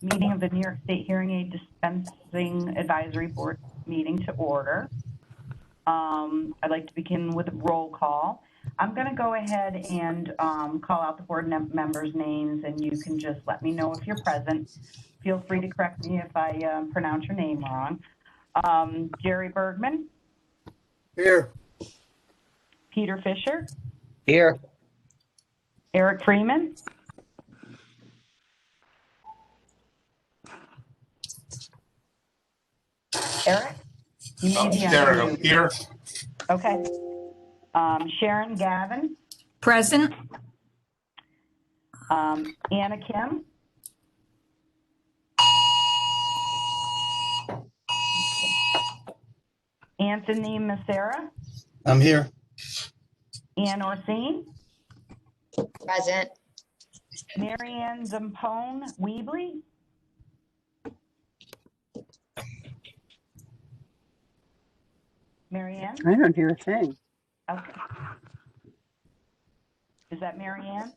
meeting of the New York State Hearing Aid Dispensing Advisory Board meeting to order. I'd like to begin with a roll call. I'm going to go ahead and call out the board members' names, and you can just let me know if you're present. Feel free to correct me if I pronounce your name wrong. Jerry Bergman. Here. Peter Fischer. Here. Eric Freeman. Eric? You may be on mute. Here. Okay. Sharon Gavan. Present. Anna Kim. Anthony Masara. I'm here. Ann Orsini. Present. Marie Anthoney Weebly. Mary Ann? I don't hear a thing. Okay. Is that Mary Ann?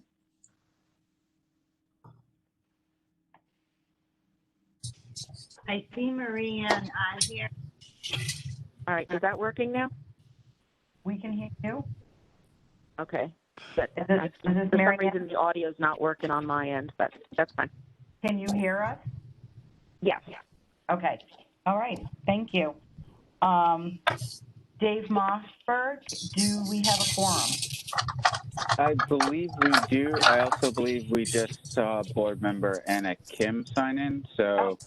I see Marie Ann on here. All right, is that working now? We can hear you. Okay. But Is for this some Mary reason, the audio is not working on my end, but that's fine. Can you hear us? Yes. Okay. All right. Thank you. Dave Mossberg, do we have a quorum? I believe we do. I also believe we just saw board member Anna Kim sign in. So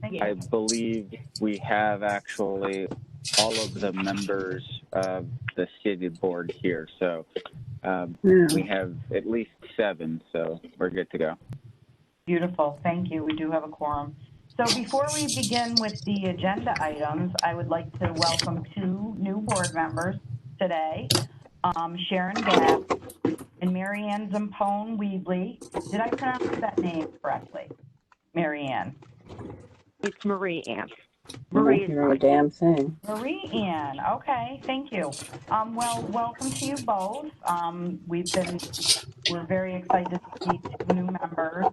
Thank you. I believe we have actually all of the members of the city board here. So we have at least 7, so we're good to go. Beautiful. Thank you. We do have a quorum. So before we begin with the agenda items, I would like to welcome 2 new board members today, Sharon Gavan and Marie Anthoney Weebly. Did I pronounce that name correctly? Mary Ann. It's Marie Ann. Marie, hear a damn thing. Marie Ann. Okay, thank you. Well, welcome to you both. We're very excited to see 2 new members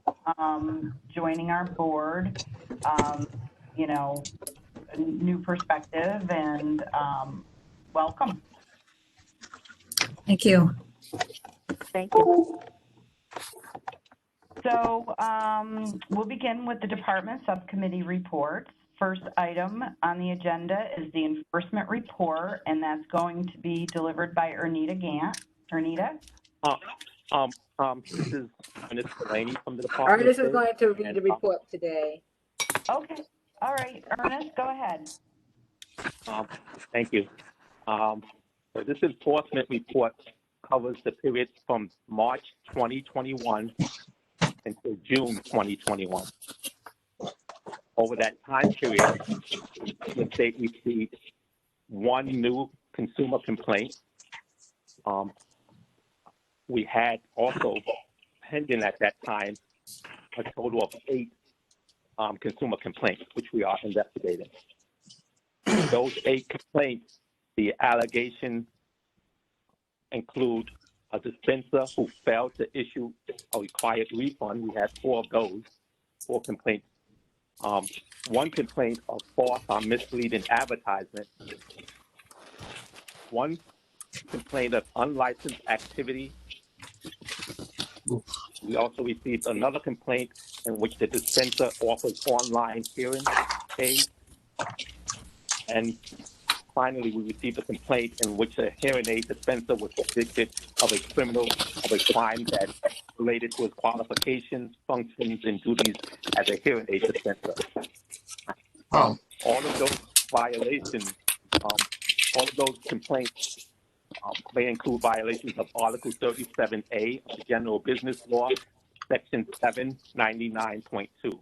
joining our board. You know, a new perspective, and welcome. Thank you. Thank you. So we'll begin with the department subcommittee reports. First item on the agenda is the enforcement report, and that's going to be delivered by Ernita Gant. Ernita? This is Ernest Delaney from the department. Ernest is going to read the report today. Okay. All right. Ernest, go ahead. Thank you. So this enforcement report covers the period from March 2021 until June 2021. Over that time period, the state received 1 new consumer complaint. We had also pending at that time a total of 8 consumer complaints, which we are investigating. Those 8 complaints, the allegations include a dispenser who failed to issue a required refund. We had 4 of those, 4 complaints. 1 complaint of false or misleading advertisement. 1 complaint of unlicensed activity. We also received another complaint in which the dispenser offers online hearing aids. And finally, we received a complaint in which a hearing aid dispenser was convicted of a crime that related to his qualifications, functions, and duties as a hearing aid dispenser. All of those violations, all of those complaints may include violations of Article 37A of the General Business Law, Section 799.2.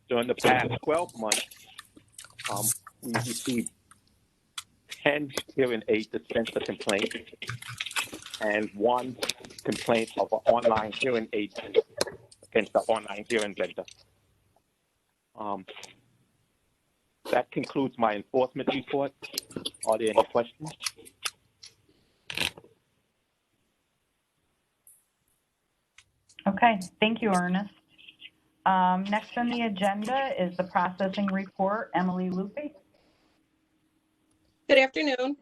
During the past 12 months, we received 10 hearing aid dispenser complaints and 1 complaint of an online hearing aid against the online hearing vendor. That concludes my enforcement report. Are there any questions? Okay, thank you, Ernest. Next on the agenda is the processing report. Emily Lupe. Good afternoon.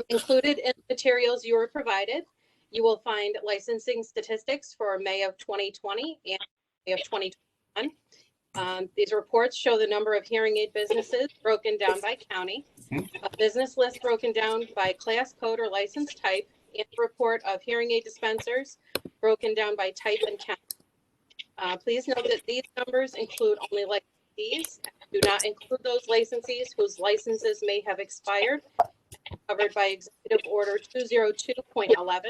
Included in the materials you were provided, you will find licensing statistics for May of 2020 and May of 2021. These reports show the number of hearing aid businesses broken down by county, a business list broken down by class code or license type, and a report of hearing aid dispensers broken down by type and county. Please note that these numbers include only licensees, do not include those licensees whose licenses may have expired, covered by Executive Order 202.11,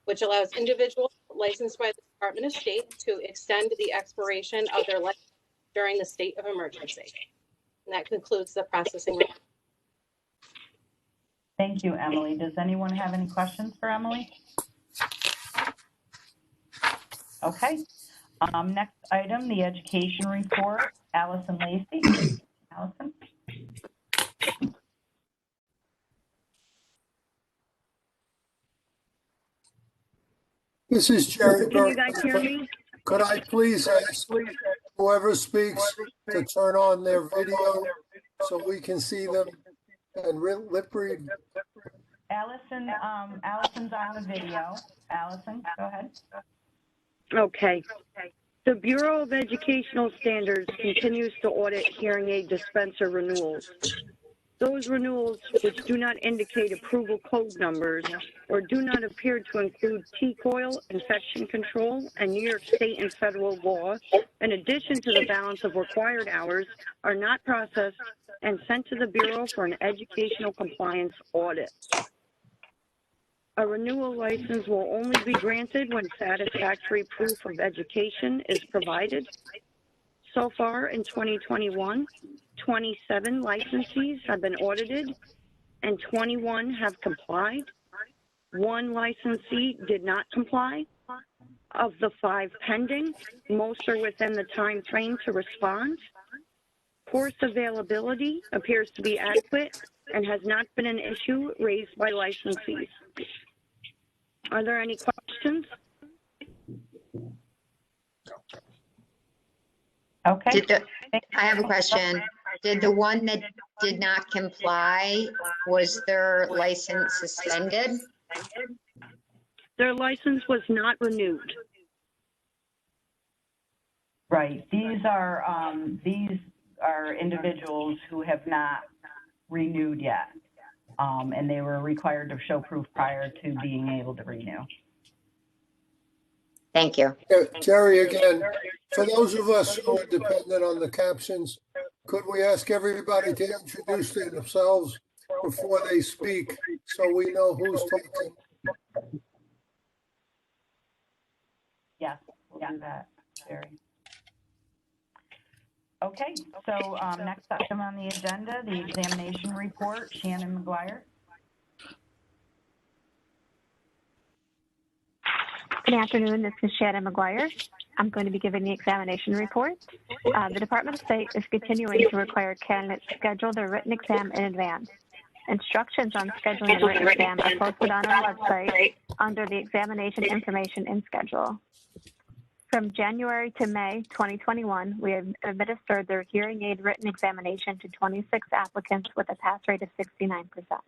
which allows individuals licensed by the Department of State to extend the expiration of their license during the state of emergency. And that concludes the processing. Thank you, Emily. Does anyone have any questions for Emily? Okay. Next item, the education report. Allison Lacey. Allison. This is Jerry. Can you guys hear me? Could I please ask whoever speaks to turn on their video so we can see them and lip read? Allison, Allison's on the video. Allison, go ahead. Okay. The Bureau of Educational Standards continues to audit hearing aid dispenser renewals. Those renewals which do not indicate approval code numbers or do not appear to include T-coil, infection control, and New York State and federal law, in addition to the balance of required hours, are not processed and sent to the Bureau for an educational compliance audit. A renewal license will only be granted when satisfactory proof of education is provided. So far in 2021, 27 licensees have been audited and 21 have complied. One licensee did not comply. Of the 5 pending, most are within the time frame to respond. Course availability appears to be adequate and has not been an issue raised by licensees. Are there any questions? Okay. I have a question. Did the one that did not comply, was their license suspended? Their license was not renewed. Right. These are individuals who have not renewed yet, and they were required to show proof prior to being able to renew. Thank you. Jerry, again, for those of us who are dependent on the captions, could we ask everybody to introduce themselves before they speak so we know who's talking? Yes, we'll do that, Jerry. Okay, so next item on the agenda, the examination report. Shannon McGuire. Good afternoon, this is Sharon McGuire. I'm going to be giving the examination report. The Department of State is continuing to require candidates schedule their written exam in advance. Instructions on scheduling the written exam are posted on our website under the examination information and schedule. From January to May 2021, we have administered their hearing aid written examination to 26 applicants with a pass rate of 69%.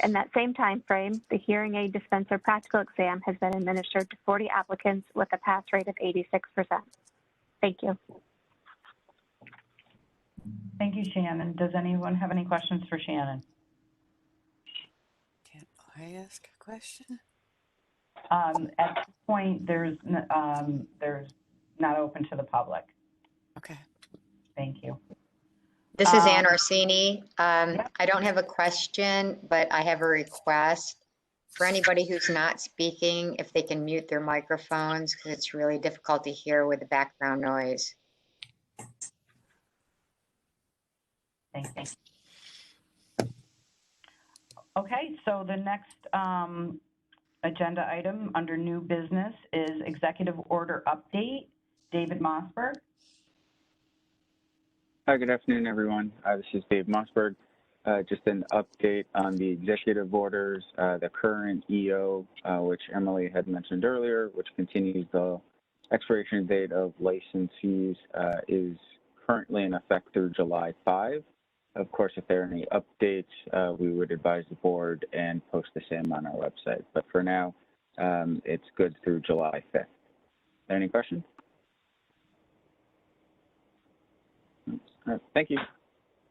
In that same time frame, the hearing aid dispenser practical exam has been administered to 40 applicants with a pass rate of 86%. Thank you. Thank you, Shannon. Does anyone have any questions for Shannon? Can I ask a question? At this point, there's not open to the public. Okay. Thank you. This is Ann Orsini. I don't have a question, but I have a request. For anybody who's not speaking, if they can mute their microphones, because it's really difficult to hear with the background noise. Thank you. Okay, so the next agenda item under new business is executive order update. David Mossberg. Hi, good afternoon, everyone. This is Dave Mossberg. just an update on the executive orders. The current EO, which Emily had mentioned earlier, which continues the expiration date of license fees, is currently in effect through July 5. Of course, if there are any updates, we would advise the board and post the same on our website. But for now, it's good through July 5th. Any questions? All right, thank you.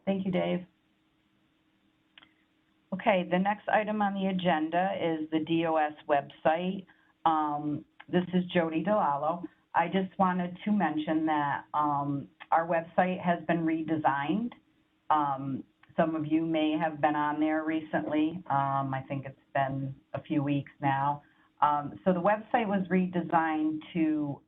Thank you, Dave. Okay, the next item on the agenda is the DOS website. This is Jody DeLallo. I just wanted to mention that our website has been redesigned. Some of you may have been on there recently. I think it's been a few weeks now. So the website was redesigned to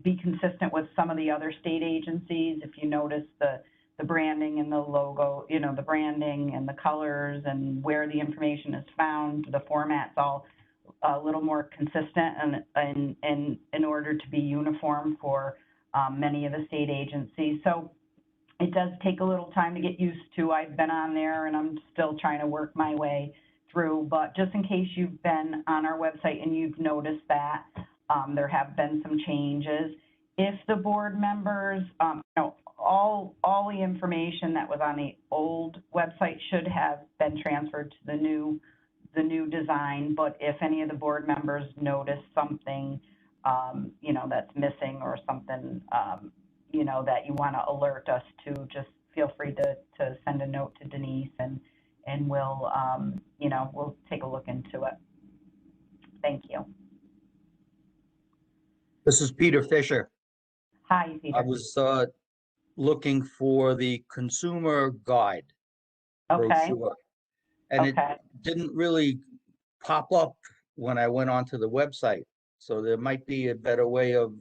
be consistent with some of the other state agencies. If you notice the branding and the logo, you know, the branding and the colors and where the information is found, the format's all a little more consistent and in order to be uniform for many of the state agencies. So it does take a little time to get used to. I've been on there and I'm still trying to work my way through, but just in case you've been on our website and you've noticed that there have been some changes. If the board members, you know, all the information that was on the old website should have been transferred to the new design, but if any of the board members notice something, you know, that's missing or something, you know, that you want to alert us to, just feel free to send a note to Denise and we'll, you know, we'll take a look into it. Thank you. This is Peter Fischer. Hi, Peter. I was looking for the consumer guide brochure, and it didn't really pop up when I went onto the website. So there might be a better way of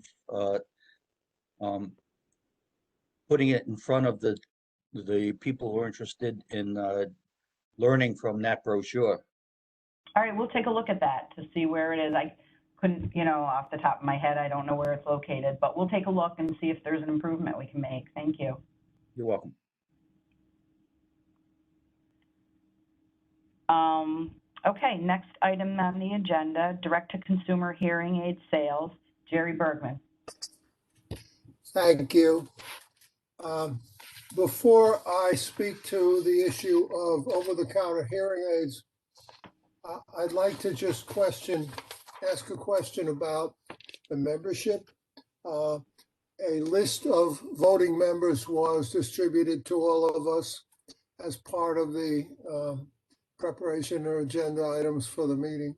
putting it in front of the people who are interested in learning from that brochure. All right, we'll take a look at that to see where it is. I couldn't, you know, off the top of my head, I don't know where it's located, but we'll take a look and see if there's an improvement we can make. Thank you. You're welcome. Okay, next item on the agenda, direct-to-consumer hearing aid sales. Jerry Bergman. Thank you. Before I speak to the issue of over-the-counter hearing aids, I'd like to just ask a question about the membership. A list of voting members was distributed to all of us as part of the preparation or agenda items for the meeting.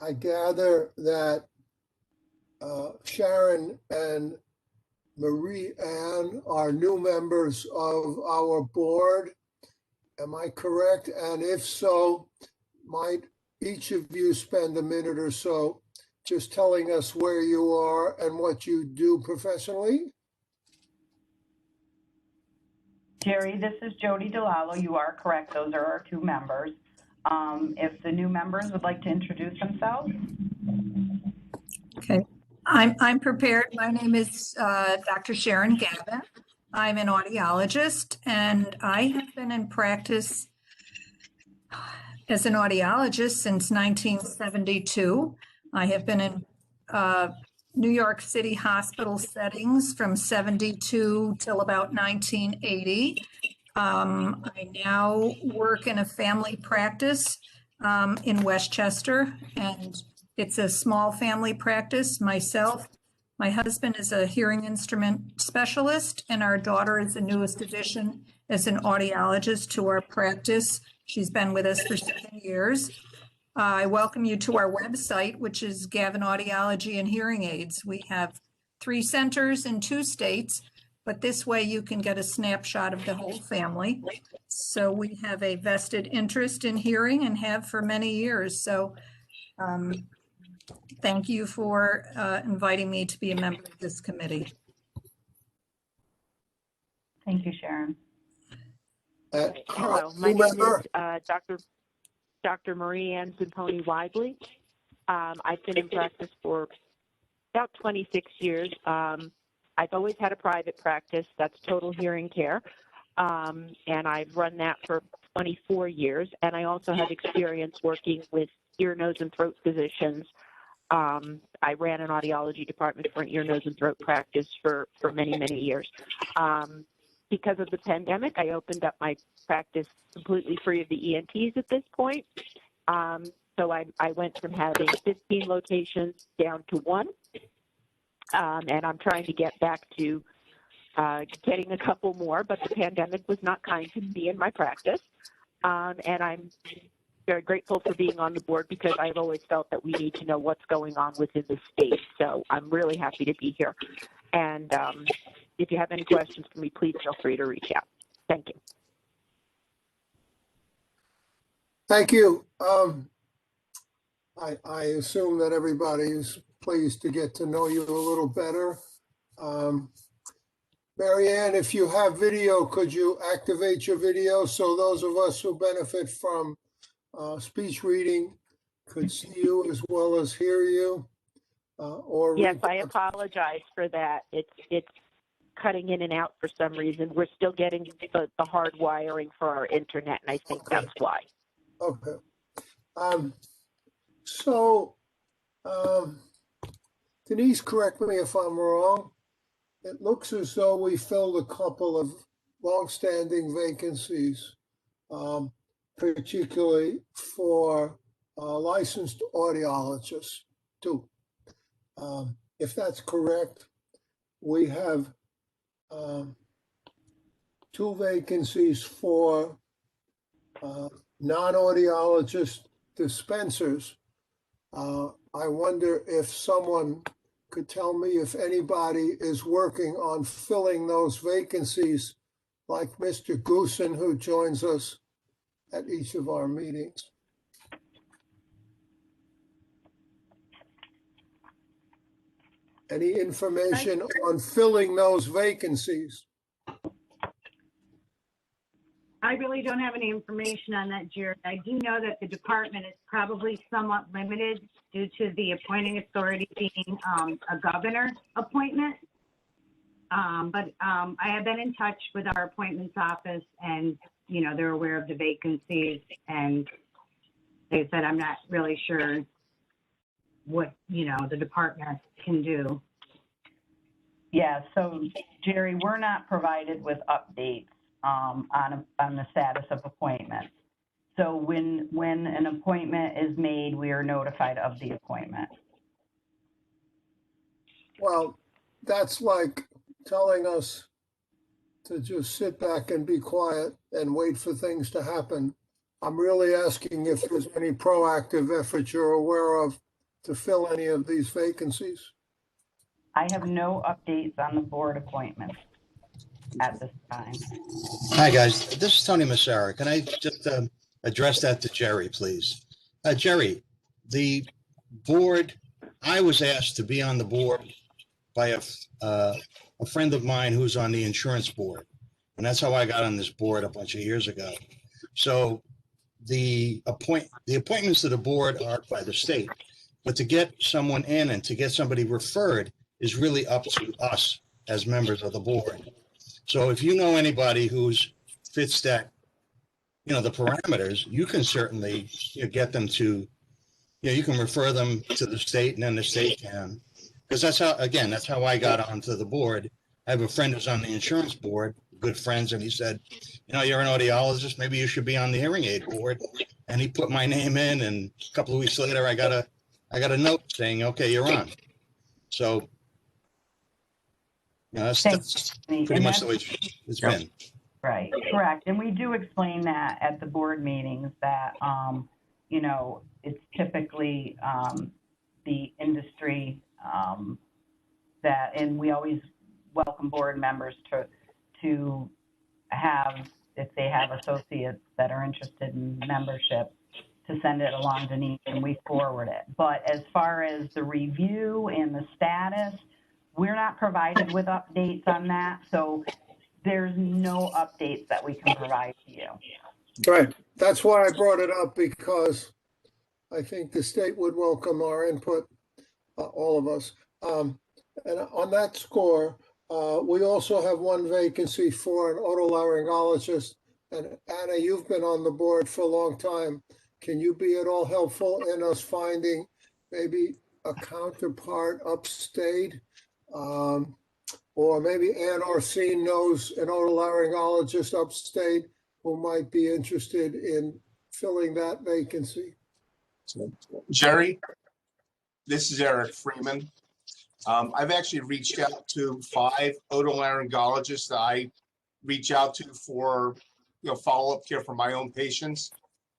I gather that Sharon and Marie Ann are new members of our board. Am I correct? And if so, might each of you spend a minute or so just telling us where you are and what you do professionally? Jerry, this is Jody DeLallo. You are correct. Those are our two members. If the new members would like to introduce themselves. Okay, I'm prepared. My name is Dr. Sharon Gavan. I'm an audiologist, and I have been in practice as an audiologist since 1972. I have been in New York City hospital settings from 72 till about 1980. I now work in a family practice in Westchester, and it's a small family practice. Myself, my husband is a hearing instrument specialist, and our daughter is the newest addition as an audiologist to our practice. She's been with us for 7 years. I welcome you to our website, which is Gavan Audiology and Hearing Aids. We have 3 centers in 2 states, but this way you can get a snapshot of the whole family. So we have a vested interest in hearing and have for many years. So thank you for inviting me to be a member of this committee. Thank you, Sharon. Hello, my name is Dr. Marie Anthoney Wisely. I've been in practice for about 26 years. I've always had a private practice that's total hearing care. and I've run that for 24 years. And I also have experience working with ear, nose, and throat physicians. I ran an audiology department for an ear, nose, and throat practice for many, many years. Because of the pandemic, I opened up my practice completely free of the ENTs at this point. So I went from having 15 locations down to 1. And I'm trying to get back to getting a couple more, but the pandemic was not kind to me in my practice. And I'm very grateful for being on the board because I've always felt that we need to know what's going on within the state. So I'm really happy to be here. And if you have any questions for me, please feel free to reach out. Thank you. Thank you. I assume that everybody is pleased to get to know you a little better. Mary Ann, if you have video, could you activate your video so those of us who benefit from speech reading could see you as well as hear you? Yes, I apologize for that. It's cutting in and out for some reason. We're still getting the hard wiring for our internet, and I think that's why. Okay. Denise, correct me if I'm wrong. It looks as though we filled a couple of longstanding vacancies, particularly for licensed audiologists too. If that's correct, we have 2 vacancies for non-audiologist dispensers. I wonder if someone could tell me if anybody is working on filling those vacancies, like Mr. Goosen, who joins us at each of our meetings. Any information on filling those vacancies? I really don't have any information on that, Jared. I do know that the department is probably somewhat limited due to the appointing authority being a governor appointment. But I have been in touch with our appointments office, and they're aware of the vacancies, and they said I'm not really sure what the department can do. Yeah, so Jerry, we're not provided with updates on the status of appointments. So when an appointment is made, we are notified of the appointment. Well, that's like telling us to just sit back and be quiet and wait for things to happen. I'm really asking if there's any proactive efforts you're aware of to fill any of these vacancies. I have no updates on the board appointments at this time. Hi, guys. This is Tony Masara. Can I just address that to Jerry, please? Jerry, the board, I was asked to be on the board by a friend of mine who's on the insurance board. And that's how I got on this board a bunch of years ago. So the appointments to the board are by the state. But to get someone in and to get somebody referred is really up to us as members of the board. So if you know anybody who's fits that, the parameters, you can certainly get them to, you can refer them to the state, and then the state can, because that's how I got onto the board. I have a friend who's on the insurance board, good friends, and he said, you're an audiologist, maybe you should be on the hearing aid board. And he put my name in, and a couple of weeks later, I got a note saying, okay, you're on. So, that's pretty much the way it's been. Right, correct. And we do explain that at the board meetings that, it's typically the industry and we always welcome board members to have, if they have associates that are interested in membership, to send it along to Denise and we forward it. But as far as the review and the status, we're not provided with updates on that. So there's no updates that we can provide to you. Right. That's why I brought it up, because I think the state would welcome our input, all of us. And on that score, We also have one vacancy for an otolaryngologist. And Anna, you've been on the board for a long time. Can you be at all helpful in us finding maybe a counterpart upstate? Or maybe Ann Orsini knows an otolaryngologist upstate who might be interested in filling that vacancy. Jerry, this is Eric Freeman. I've actually reached out to 5 otolaryngologists that I reach out to for follow-up care for my own patients,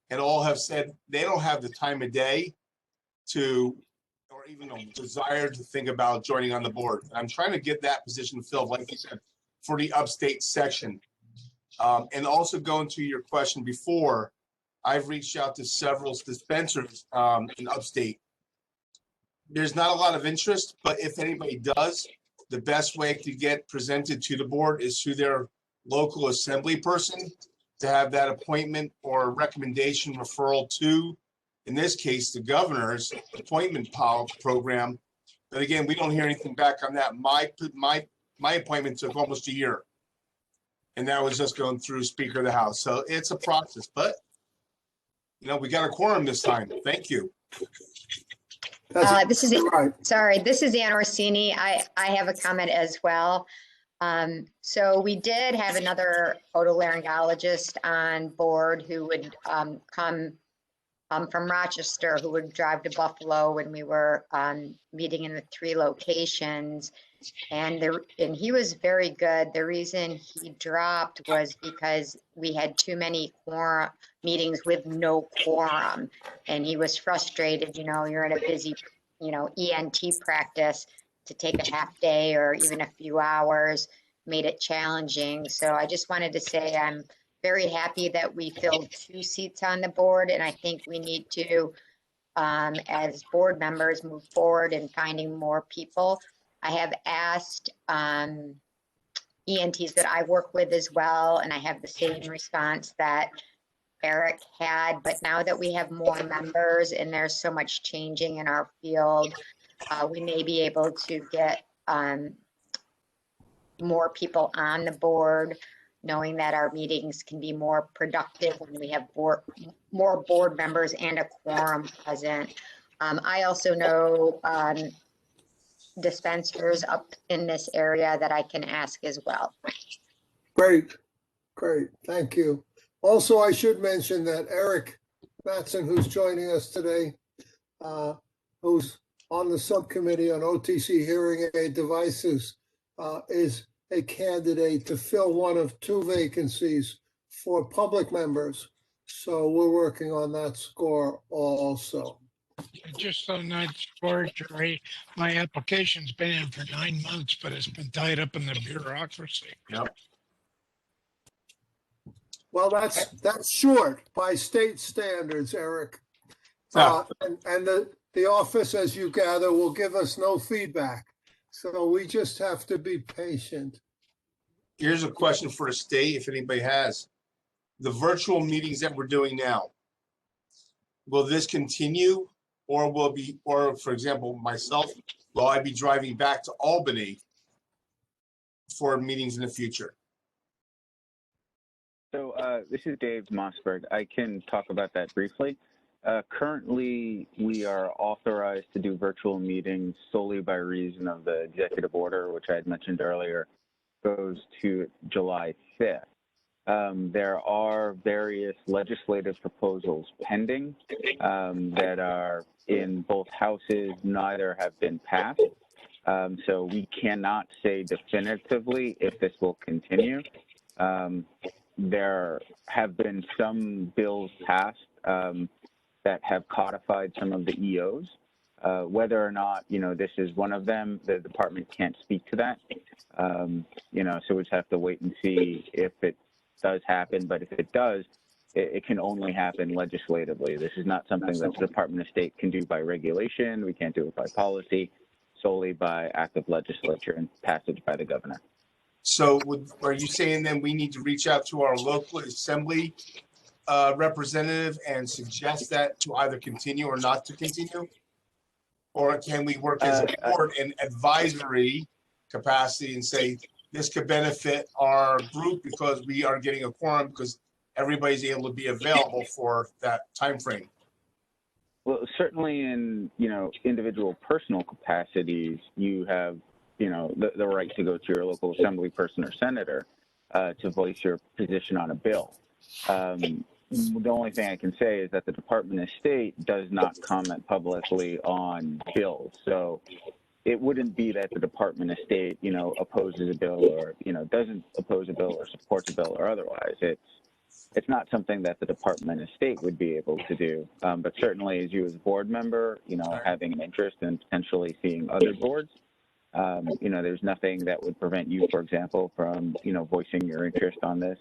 and all have said they don't have the time of day to, or even a desire to think about joining on the board. And I'm trying to get that position filled, like you said, for the upstate section. And also going to your question before, I've reached out to several dispensers in upstate. There's not a lot of interest, but if anybody does, the best way to get presented to the board is through their local assembly person to have that appointment or recommendation referral to, in this case, the governor's appointment program. But again, we don't hear anything back on that. My appointment took almost a year, and that was just going through Speaker of the House. So it's a process, but we got a quorum this time. Thank you. This is Ann Orsini. I have a comment as well. So we did have another otolaryngologist on board who would come from Rochester, who would drive to Buffalo when we were meeting in the 3 locations. And he was very good. The reason he dropped was because we had too many meetings with no quorum. And he was frustrated, you're in a busy, ENT practice, to take a half day or even a few hours made it challenging. So I just wanted to say I'm very happy that we filled 2 seats on the board. And I think we need to, as board members, move forward in finding more people. I have asked ENTs that I work with as well, and I have the same response that Eric had. But now that we have more members and there's so much changing in our field, we may be able to get more people on the board, knowing that our meetings can be more productive when we have more board members and a quorum present. I also know dispensers up in this area that I can ask as well. Great. Thank you. Also, I should mention that Eric Matson, who's joining us today, who's on the subcommittee on OTC hearing aid devices, is a candidate to fill one of 2 vacancies for public members. So we're working on that score also. Just on that score, Jerry, my application's been in for 9 months, but it's been tied up in the bureaucracy. Yep. Well, that's short by state standards, Eric. And the office, as you gather, will give us no feedback. So we just have to be patient. Here's a question for the state, if anybody has. The virtual meetings that we're doing now, will this continue, or for example, myself, will I be driving back to Albany for meetings in the future? So this is Dave Mossberg. I can talk about that briefly. Currently, we are authorized to do virtual meetings solely by reason of the executive order, which I had mentioned earlier, goes to July 5th. There are various legislative proposals pending that are in both houses. Neither have been passed. So we cannot say definitively if this will continue. There have been some bills passed that have codified some of the EOs. Whether or not, this is one of them, the department can't speak to that. So we just have to wait and see if it does happen. But if it does, it can only happen legislatively. This is not something that the Department of State can do by regulation. We can't do it by policy, solely by act of legislature and passage by the governor. So are you saying then we need to reach out to our local assembly representative and suggest that to either continue or not to continue? Or can we work as a board and advisory capacity and say, this could benefit our group because we are getting a quorum because everybody's able to be available for that time frame. Well, certainly in, individual personal capacities, you have, the right to go to your local assembly person or senator to voice your position on a bill. The only thing I can say is that the Department of State does not comment publicly on bills. So it wouldn't be that the Department of State, opposes a bill or, doesn't oppose a bill or supports a bill or otherwise. It's not something that the Department of State would be able to do. But certainly as you as a board member, having an interest in potentially seeing other boards, there's nothing that would prevent you, for example, from, voicing your interest on this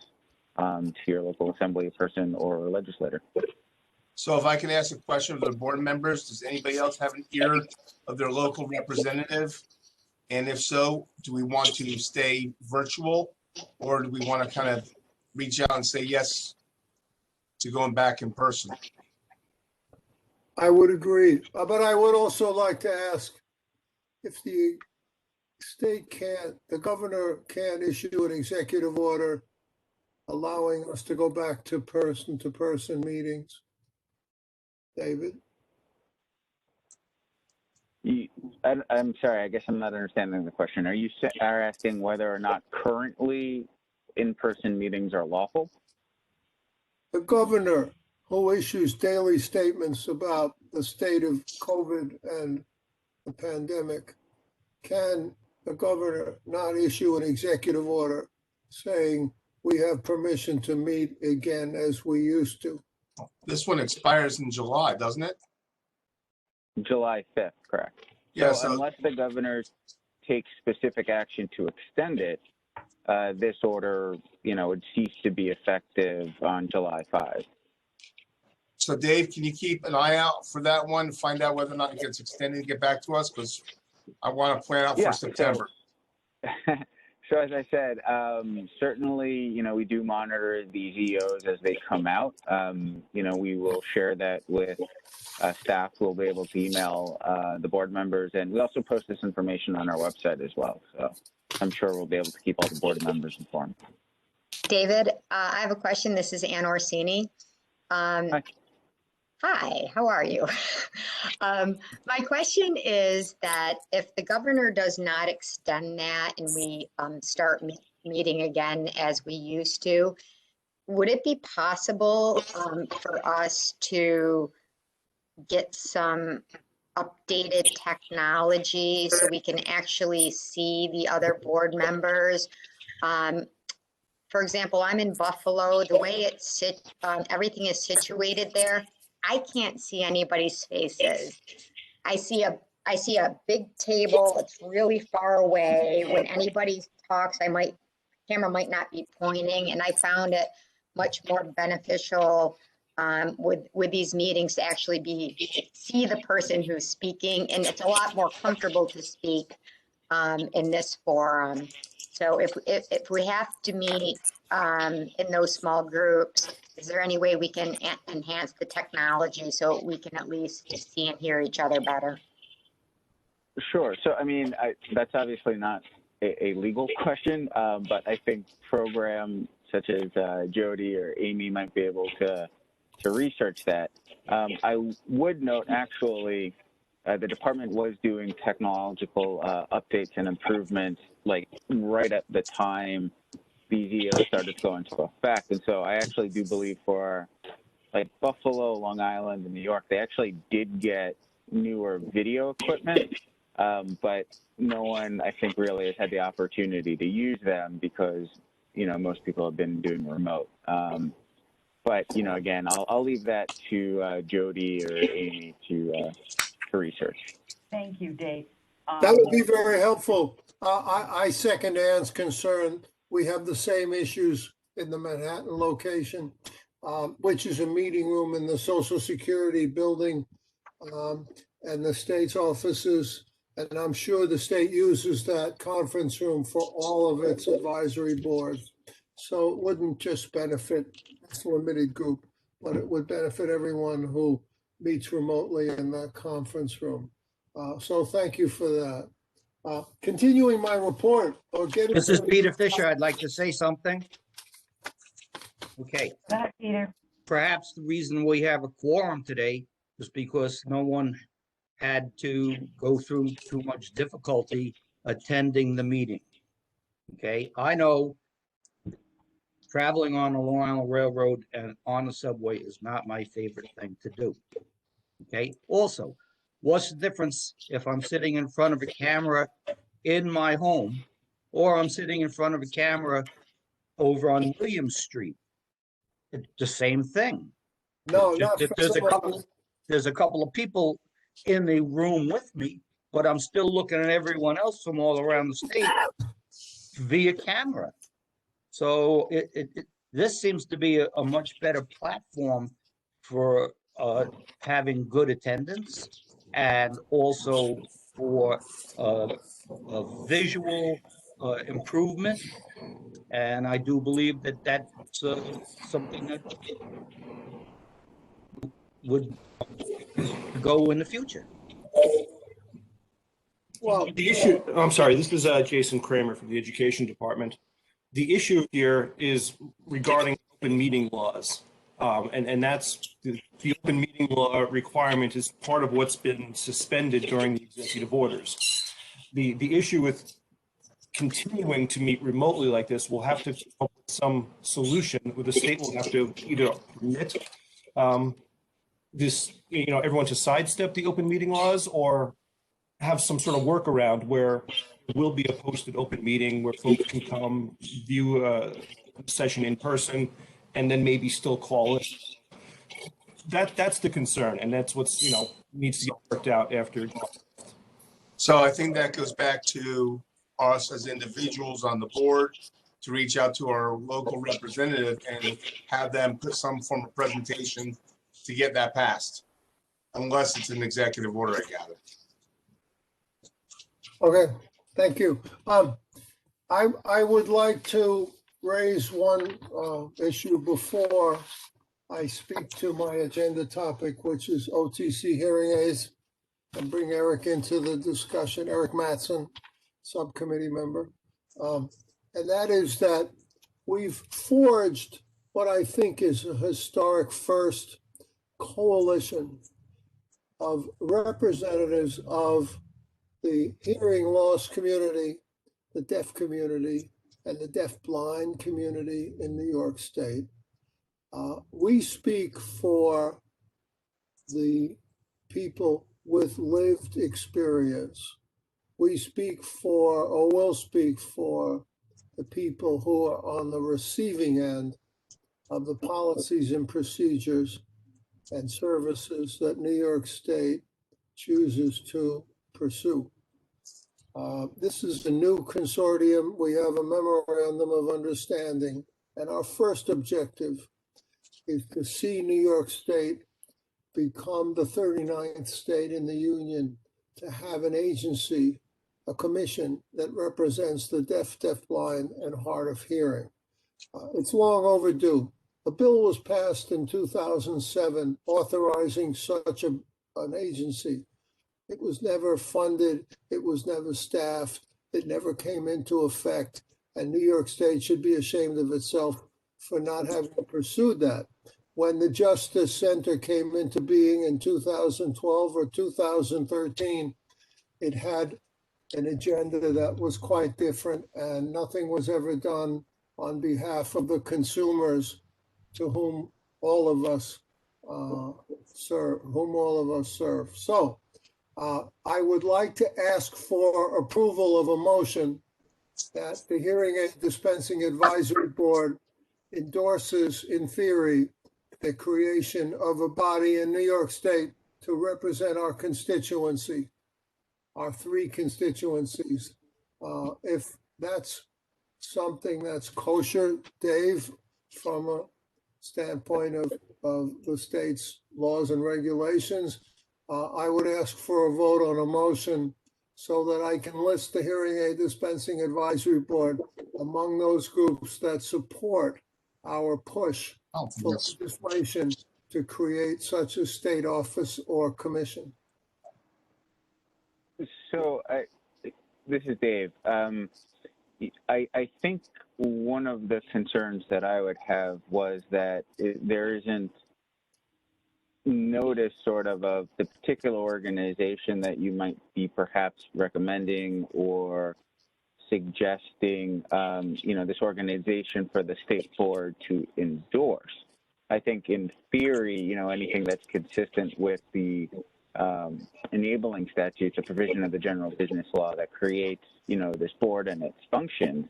to your local assembly person or legislator. So if I can ask a question of the board members, does anybody else have an ear of their local representative? And if so, do we want to stay virtual or do we want to kind of reach out and say yes to going back in person? I would agree, but I would also like to ask if the governor can issue an executive order allowing us to go back to person meetings. David? I'm sorry, I guess I'm not understanding the question. Are you asking whether or not currently in-person meetings are lawful? The governor, who issues daily statements about the state of COVID and the pandemic, can the governor not issue an executive order saying we have permission to meet again as we used to? This one expires in July, doesn't it? July 5th, correct. Yeah, so unless the governor takes specific action to extend it, this order, would cease to be effective on July 5. So Dave, can you keep an eye out for that one, find out whether or not it gets extended and get back to us? Because I want to plan out for September. So as I said, certainly, we do monitor these EOs as they come out. We will share that with staff who will be able to email the board members. And we also post this information on our website as well. So I'm sure we'll be able to keep all the board members informed. David, I have a question. This is Ann Orsini. Hi, how are you? My question is that if the governor does not extend that and we start meeting again as we used to, would it be possible for us to get some updated technology so we can actually see the other board members? For example, I'm in Buffalo. The way everything is situated there, I can't see anybody's faces. I see a big table. It's really far away. When anybody talks, camera might not be pointing, and I found it much more beneficial with these meetings to actually see the person who's speaking, and it's a lot more comfortable to speak in this forum. So if we have to meet in those small groups, is there any way we can enhance the technology so we can at least see and hear each other better? Sure. So, that's obviously not a legal question, but I think programs such as Jody or Amy might be able to research that. I would note, actually, the department was doing technological updates and improvements like right at the time these EOs started to go into effect. And so I actually do believe for like Buffalo, Long Island, and New York, they actually did get newer video equipment, but no one, I think, really has had the opportunity to use them because, most people have been doing remote. But, again, I'll leave that to Jody or Amy to research. Thank you, Dave. That would be very helpful. I second Ann's concern. We have the same issues in the Manhattan location, which is a meeting room in the Social Security building and the state's offices. And I'm sure the state uses that conference room for all of its advisory boards. So it wouldn't just benefit this limited group, but it would benefit everyone who meets remotely in that conference room. So thank you for that. Continuing my report or getting. This is Peter Fischer. I'd like to say something. Okay. Go ahead, Peter. Perhaps the reason we have a quorum today is because no one had to go through too much difficulty attending the meeting. Okay, I know traveling on the Long Island Railroad and on the subway is not my favorite thing to do. Okay, also, what's the difference if I'm sitting in front of a camera in my home or I'm sitting in front of a camera over on William Street? It's the same thing. No, there's a couple of people in the room with me, but I'm still looking at everyone else from all around the state via camera. So this seems to be a much better platform for having good attendance and also for a visual improvement. And I do believe that that's something that would go in the future. Well, the issue, I'm sorry, this is Jason Kramer from the Education Department. The issue here is regarding open meeting laws. And that's the open meeting law requirement is part of what's been suspended during the executive orders. The issue with continuing to meet remotely like this, we'll have to come up with some solution where the state will have to either permit this, everyone to sidestep the open meeting laws or have some sort of workaround where there will be a posted open meeting where folks can come view a session in person and then maybe still call it. That's the concern, and that's what's needs to get worked out after. So I think that goes back to us as individuals on the board to reach out to our local representative and have them put some form of presentation to get that passed, unless it's an executive order, I gather. Okay, thank you. I would like to raise one issue before I speak to my agenda topic, which is OTC hearing aids, and bring Eric into the discussion, Eric Matson, subcommittee member. And that is that we've forged what I think is a historic first coalition of representatives of the hearing loss community, the deaf community, and the deaf-blind community in New York State. We speak for the people with lived experience. We speak for, or will speak for, the people who are on the receiving end of the policies and procedures and services that New York State chooses to pursue. This is a new consortium. We have a memorandum of understanding, and our first objective is to see New York State become the 39th state in the union to have an agency, a commission that represents the deaf, deafblind, and hard of hearing. It's long overdue. A bill was passed in 2007 authorizing such an agency. It was never funded, it was never staffed, it never came into effect, and New York State should be ashamed of itself for not having pursued that. When the Justice Center came into being in 2012 or 2013, it had an agenda that was quite different, and nothing was ever done on behalf of the consumers to whom all of us serve. So I would like to ask for approval of a motion that the Hearing Aid Dispensing Advisory Board endorses, in theory, the creation of a body in New York State to represent our constituency, our three constituencies. If that's something that's kosher, Dave, from a standpoint of the state's laws and regulations, I would ask for a vote on a motion so that I can list the Hearing Aid Dispensing Advisory Board among those groups that support our push for legislation to create such a state office or commission. So this is Dave. I think one of the concerns that I would have was that there isn't notice sort of the particular organization that you might be perhaps recommending or suggesting, this organization for the state board to endorse. I think in theory, anything that's consistent with the enabling statutes, a provision of the general business law that creates, this board and its functions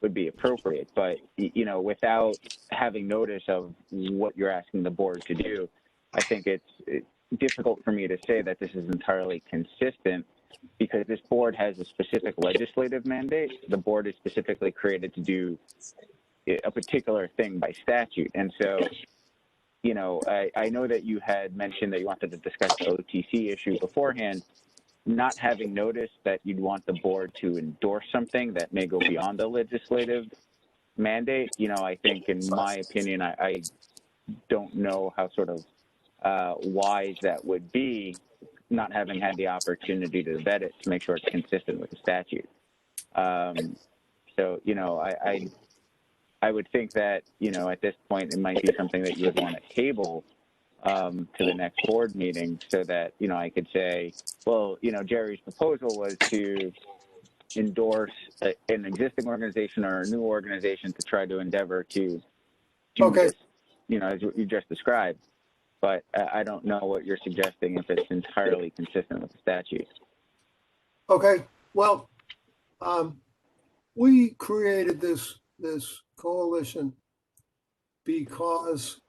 would be appropriate. But, without having notice of what you're asking the board to do, I think it's difficult for me to say that this is entirely consistent because this board has a specific legislative mandate. The board is specifically created to do a particular thing by statute. And so, I know that you had mentioned that you wanted to discuss the OTC issue beforehand. Not having noticed that you'd want the board to endorse something that may go beyond the legislative mandate, I think, in my opinion, I don't know how sort of wise that would be, not having had the opportunity to vet it to make sure it's consistent with the statute. So, I would think that, at this point, it might be something that you would want to table to the next board meeting so that, I could say, well, Jerry's proposal was to endorse an existing organization or a new organization to try to endeavor to do this, as you just described. But I don't know what you're suggesting if it's entirely consistent with the statute. Okay, well, we created this coalition because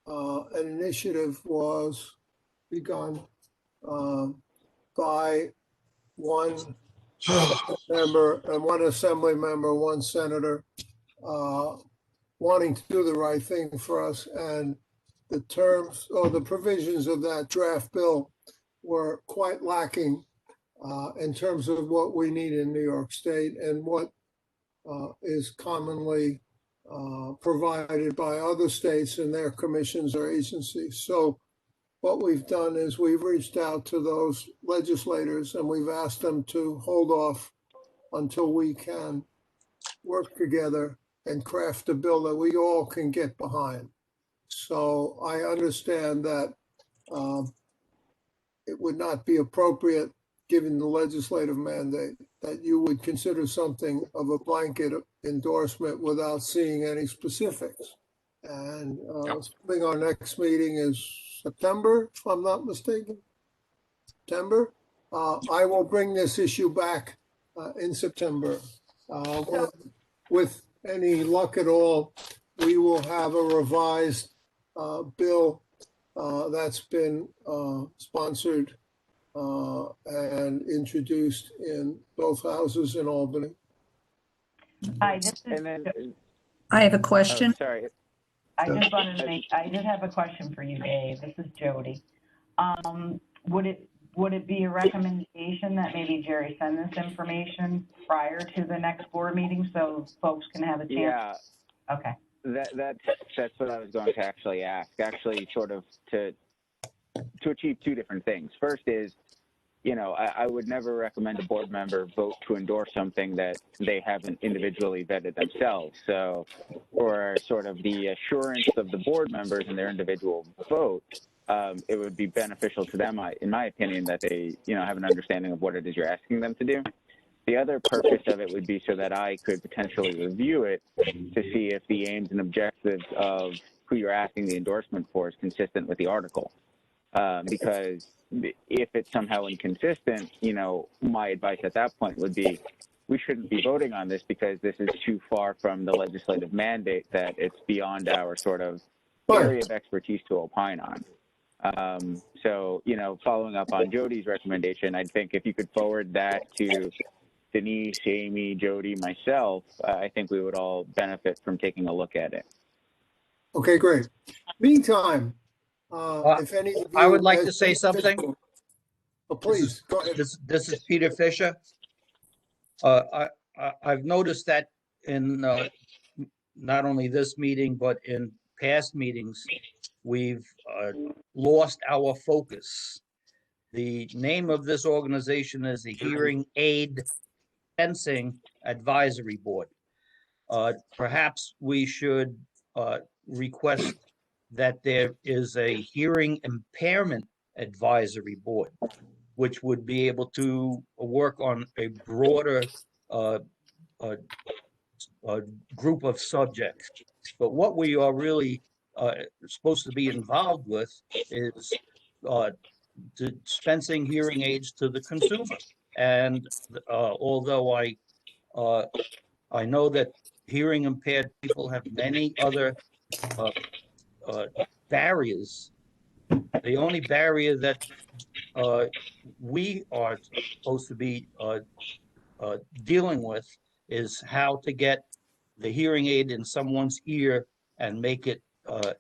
an initiative was begun by one member and one assembly member, one senator, wanting to do the right thing for us. And the terms or the provisions of that draft bill were quite lacking in terms of what we need in New York State and what is commonly provided by other states and their commissions or agencies. So what we've done is we've reached out to those legislators and we've asked them to hold off until we can work together and craft a bill that we all can get behind. So I understand that it would not be appropriate, given the legislative mandate, that you would consider something of a blanket endorsement without seeing any specifics. And I think our next meeting is September, if I'm not mistaken. September. I will bring this issue back in September. With any luck at all, we will have a revised bill that's been sponsored and introduced in both houses in Albany. Hi, I have a question. Sorry. I just have a question for you, Dave. This is Jody. Would it be a recommendation that maybe Jerry send this information prior to the next board meeting so folks can have a chance? Yeah. Okay. That's what I was going to actually ask. Actually, sort of to achieve two different things. First is, I would never recommend a board member vote to endorse something that they haven't individually vetted themselves. So, for sort of the assurance of the board members and their individual vote, it would be beneficial to them, in my opinion, that they, have an understanding of what it is you're asking them to do. The other purpose of it would be so that I could potentially review it to see if the aims and objectives of who you're asking the endorsement for is consistent with the article. Because if it's somehow inconsistent, my advice at that point would be we shouldn't be voting on this because this is too far from the legislative mandate that it's beyond our sort of area of expertise to opine on. So, following up on Jody's recommendation, I think if you could forward that to Denise, Amy, Jody, myself, I think we would all benefit from taking a look at it. Okay, great. Meantime, if any of you I would like to say something. Oh, please, go ahead. This is Peter Fischer. I've noticed that in not only this meeting, but in past meetings, we've lost our focus. The name of this organization is the Hearing Aid Dispensing Advisory Board. Perhaps we should request that there is a hearing impairment advisory board, which would be able to work on a broader group of subjects. But what we are really supposed to be involved with is dispensing hearing aids to the consumer. And although I know that hearing impaired people have many other barriers, the only barrier that we are supposed to be dealing with is how to get the hearing aid in someone's ear and make it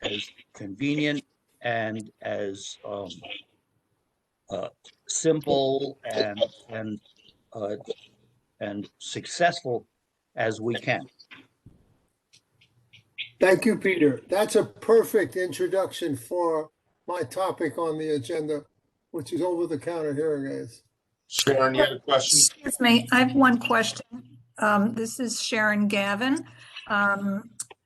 as convenient and as simple and successful as we can. Thank you, Peter. That's a perfect introduction for my topic on the agenda, which is over-the-counter hearing aids. Sharon, you had a question? Excuse me, I have one question. This is Sharon Gavan.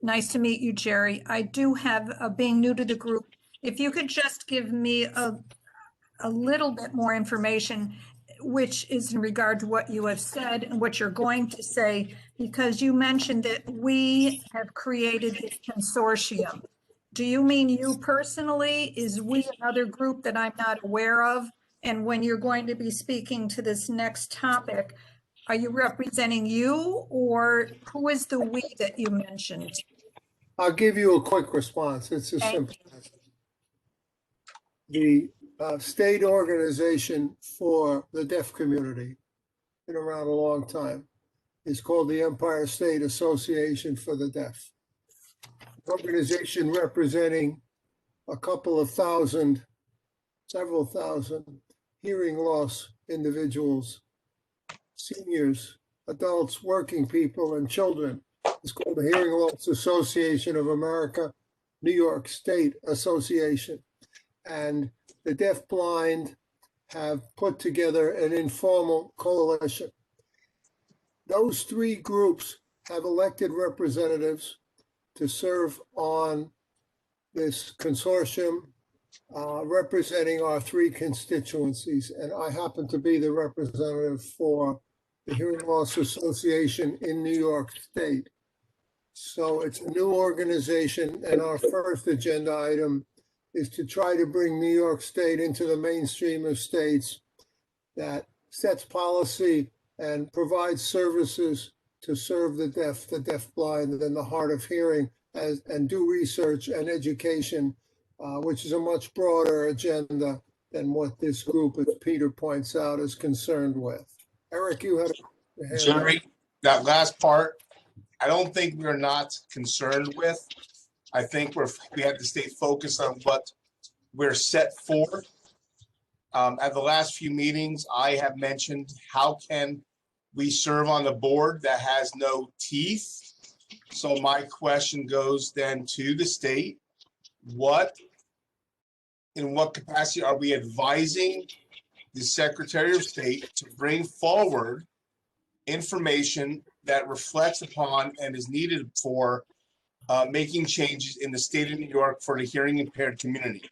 Nice to meet you, Jerry. I do have, being new to the group, if you could just give me a little bit more information, which is in regard to what you have said and what you're going to say, because you mentioned that we have created this consortium. Do you mean you personally? Is we another group that I'm not aware of? And when you're going to be speaking to this next topic, are you representing you, or who is the we that you mentioned? I'll give you a quick response. It's as simple as the state organization for the deaf community, been around a long time, is called the Empire State Association for the Deaf. An organization representing a couple of thousand, several thousand hearing loss individuals, seniors, adults, working people, and children. It's called the Hearing Loss Association of America, New York State Association. And the deafblind have put together an informal coalition. Those three groups have elected representatives to serve on this consortium representing our three constituencies. And I happen to be the representative for the Hearing Loss Association in New York State. So it's a new organization, and our first agenda item is to try to bring New York State into the mainstream of states that sets policy and provides services to serve the deaf, the deafblind, and the hard of hearing, and do research and education, which is a much broader agenda than what this group, as Peter points out, is concerned with. Eric, you had a hand up. Jerry, that last part, I don't think we're not concerned with. I think we have to stay focused on what we're set for. At the last few meetings, I have mentioned how can we serve on the board that has no teeth. So my question goes then to the state, in what capacity are we advising the Secretary of State to bring forward information that reflects upon and is needed for making changes in the state of New York for the hearing impaired community?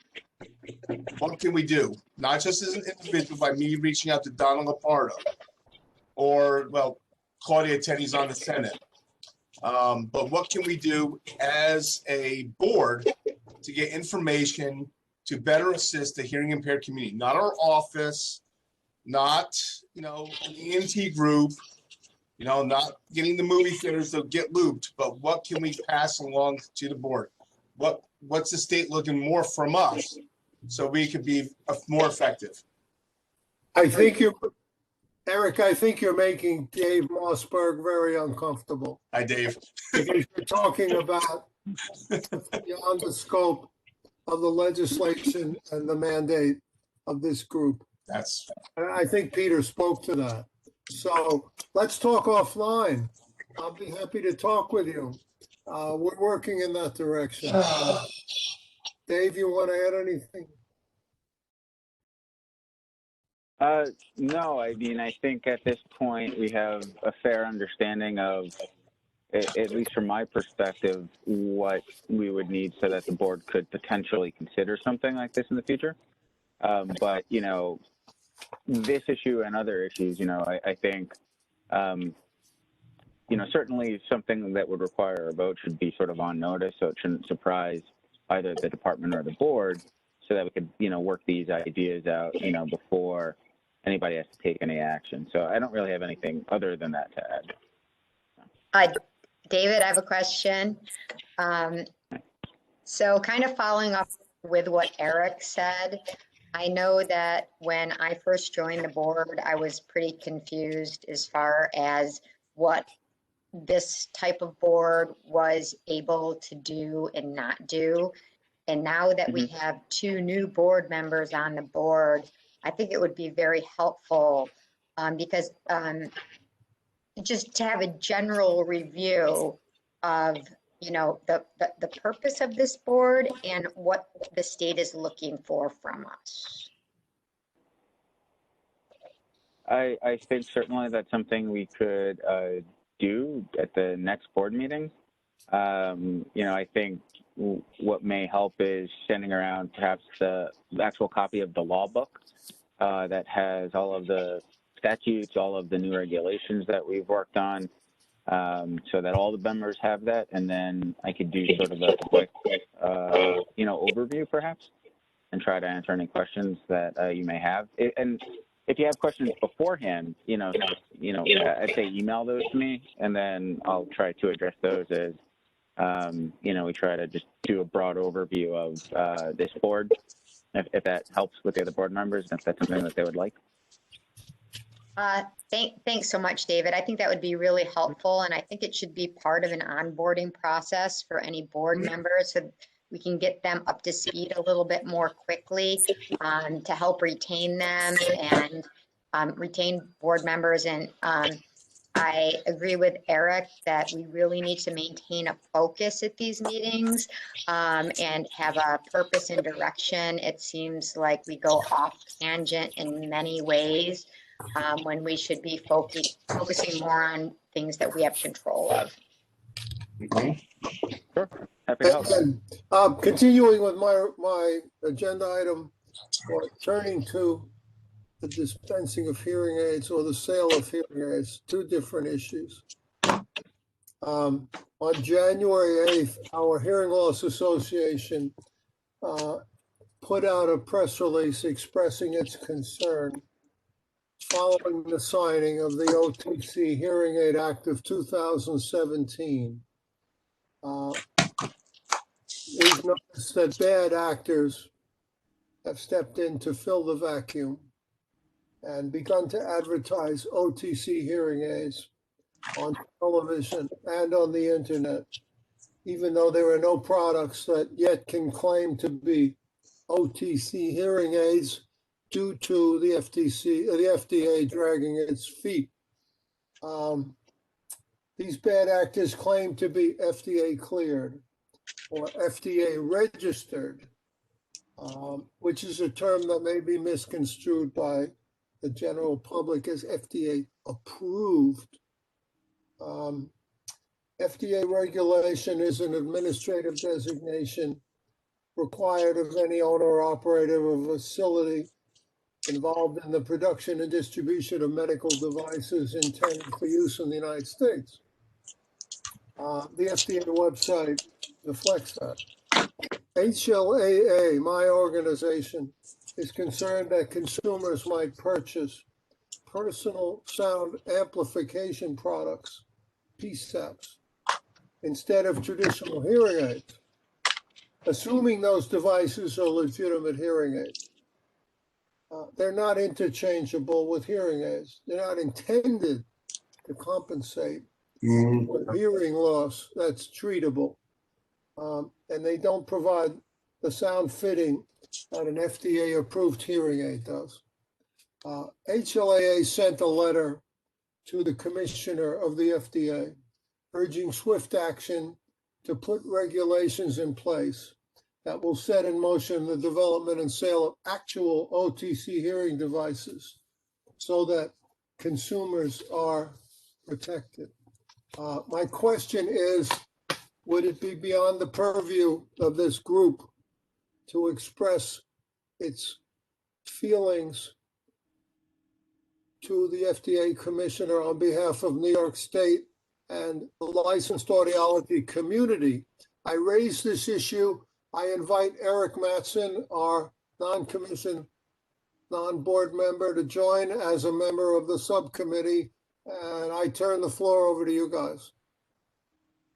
What can we do? Not just as an individual by me reaching out to Donna Lapardo or, well, Claudia Teddy's on the Senate. But what can we do as a board to get information to better assist the hearing impaired community? Not our office, not, an ENT group, not getting the movie theaters to get looped, but what can we pass along to the board? What's the state looking more from us so we could be more effective? Eric, I think you're making Dave Mossberg very uncomfortable. Hi, Dave. Because you're talking about beyond the scope of the legislation and the mandate of this group. And I think Peter spoke to that. So let's talk offline. I'll be happy to talk with you. We're working in that direction. Dave, you want to add anything? No, I mean, I think at this point we have a fair understanding of, at least from my perspective, what we would need so that the board could potentially consider something like this in the future. But, you know, this issue and other issues, you know, I think, you know, certainly something that would require a vote should be sort of on notice, so it shouldn't surprise either the department or the board, so that we could, you know, work these ideas out, you know, before anybody has to take any action. So I don't really have anything other than that to add. David, I have a question. So kind of following up with what Eric said, I know that when I first joined the board, I was pretty confused as far as what this type of board was able to do and not do. And now that we have 2 new board members on the board, I think it would be very helpful because just to have a general review of, you know, the purpose of this board and what the state is looking for from us. I think certainly that's something we could do at the next board meeting. You know, I think what may help is sending around perhaps the actual copy of the law book that has all of the statutes, all of the new regulations that we've worked on, so that all the members have that. And then I could do sort of a quick, you know, overview perhaps, and try to answer any questions that you may have. And if you have questions beforehand, you know, I'd say email those to me, and then I'll try to address those as, you know, we try to just do a broad overview of this board, if that helps with the other board members, and if that's something that they would like. Thanks so much, David. I think that would be really helpful, and I think it should be part of an onboarding process for any board members, so we can get them up to speed a little bit more quickly to help retain them and retain board members. And I agree with Eric that we really need to maintain a focus at these meetings and have a purpose and direction. It seems like we go off tangent in many ways when we should be focusing more on things that we have control of. Sure. Happy to help. Continuing with my agenda item, or turning to the dispensing of hearing aids or the sale of hearing aids, 2 different issues. On January 8th, our Hearing Loss Association put out a press release expressing its concern following the signing of the OTC Hearing Aid Act of 2017. We've noticed that bad actors have stepped in to fill the vacuum and begun to advertise OTC hearing aids on television and on the internet, even though there are no products that yet can claim to be OTC hearing aids due to the FDA dragging its feet. These bad actors claim to be FDA cleared or FDA registered, which is a term that may be misconstrued by the general public as FDA approved. FDA regulation is an administrative designation required of any owner or operator of a facility involved in the production and distribution of medical devices intended for use in the United States. The FDA website reflects that. HLAA, my organization, is concerned that consumers might purchase personal sound amplification products, PSAPs, instead of traditional hearing aids, assuming those devices are legitimate hearing aids. They're not interchangeable with hearing aids. They're not intended to compensate for hearing loss that's treatable. And they don't provide the sound fitting that an FDA-approved hearing aid does. HLAA sent a letter to the commissioner of the FDA urging swift action to put regulations in place that will set in motion the development and sale of actual OTC hearing devices so that consumers are protected. My question is, would it be beyond the purview of this group to express its feelings to the FDA commissioner on behalf of New York State and the licensed audiology community? I raised this issue. I invite Eric Matson, our non-commissioned, non-board member, to join as a member of the subcommittee. And I turn the floor over to you guys.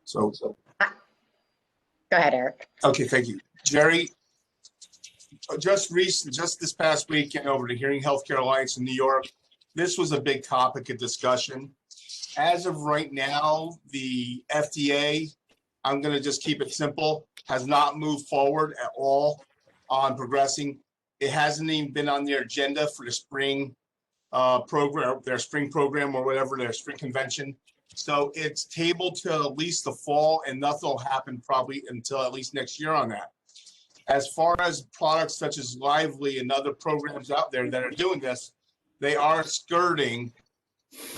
So, Go ahead, Eric. okay, thank you. Jerry, just this past weekend over the Hearing Healthcare Alliance in New York, this was a big topic of discussion. As of right now, the FDA, I'm going to just keep it simple, has not moved forward at all on progressing. It hasn't even been on their agenda for the spring program, their spring program or whatever, their spring convention. So it's tabled till at least the fall, and nothing will happen probably until at least next year on that. As far as products such as Lively and other programs out there that are doing this, they are skirting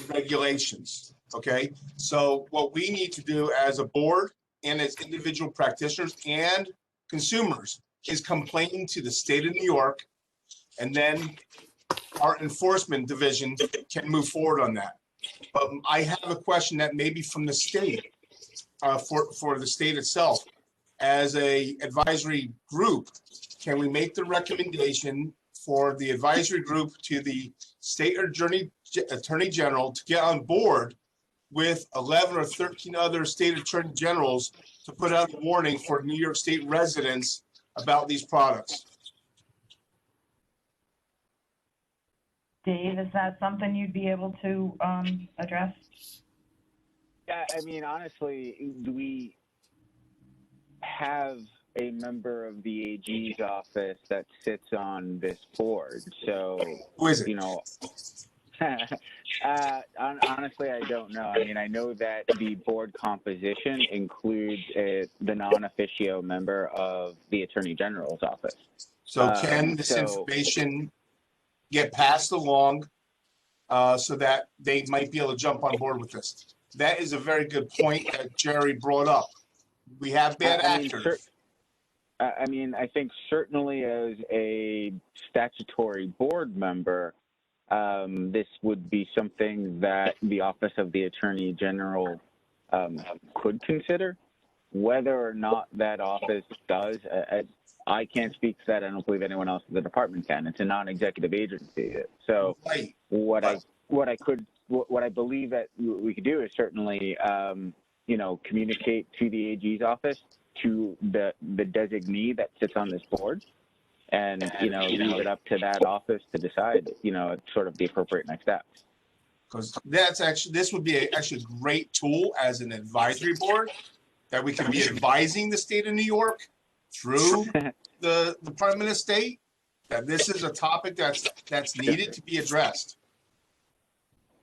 regulations, okay? So what we need to do as a board and as individual practitioners and consumers is complain to the state of New York, and then our enforcement division can move forward on that. But I have a question that maybe from the state, for the state itself, as a advisory group, can we make the recommendation for the advisory group to the state attorney general to get on board with 11 or 13 other state attorney generals to put out a warning for New York State residents about these products? Dave, is that something you'd be able to address? Yeah, I mean, honestly, we have a member of the AG's office that sits on this board. So, who is it? You know, honestly, I don't know. I mean, I know that the board composition includes the non-officio member of the Attorney General's office. So can this information get passed along so that they might be able to jump on board with this? That is a very good point that Jerry brought up. We have bad actors. I mean, I think certainly as a statutory board member, this would be something that the Office of the Attorney General could consider. Whether or not that office does, I can't speak to that. I don't believe anyone else in the department can. It's a non-executive agency. So what I believe that we could do is certainly, you know, communicate to the AG's office, to the designee that sits on this board, and, you know, leave it up to that office to decide, you know, sort of the appropriate next step. Because that's actually, this would be actually a great tool as an advisory board that we can be advising the state of New York through the Department of State, that this is a topic that's needed to be addressed.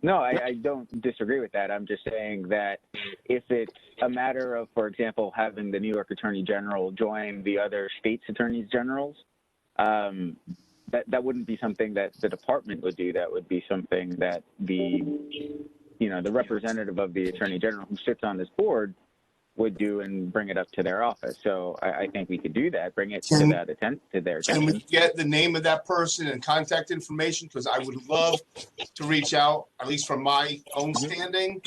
No, I don't disagree with that. I'm just saying that if it's a matter of, for example, having the New York Attorney General join the other states' attorneys generals, that wouldn't be something that the department would do. That would be something that the representative of the Attorney General who sits on this board would do and bring it up to their office. So I think we could do that, bring it to their attention. Can we get the name of that person and contact information? Because I would love to reach out, at least from my own standing,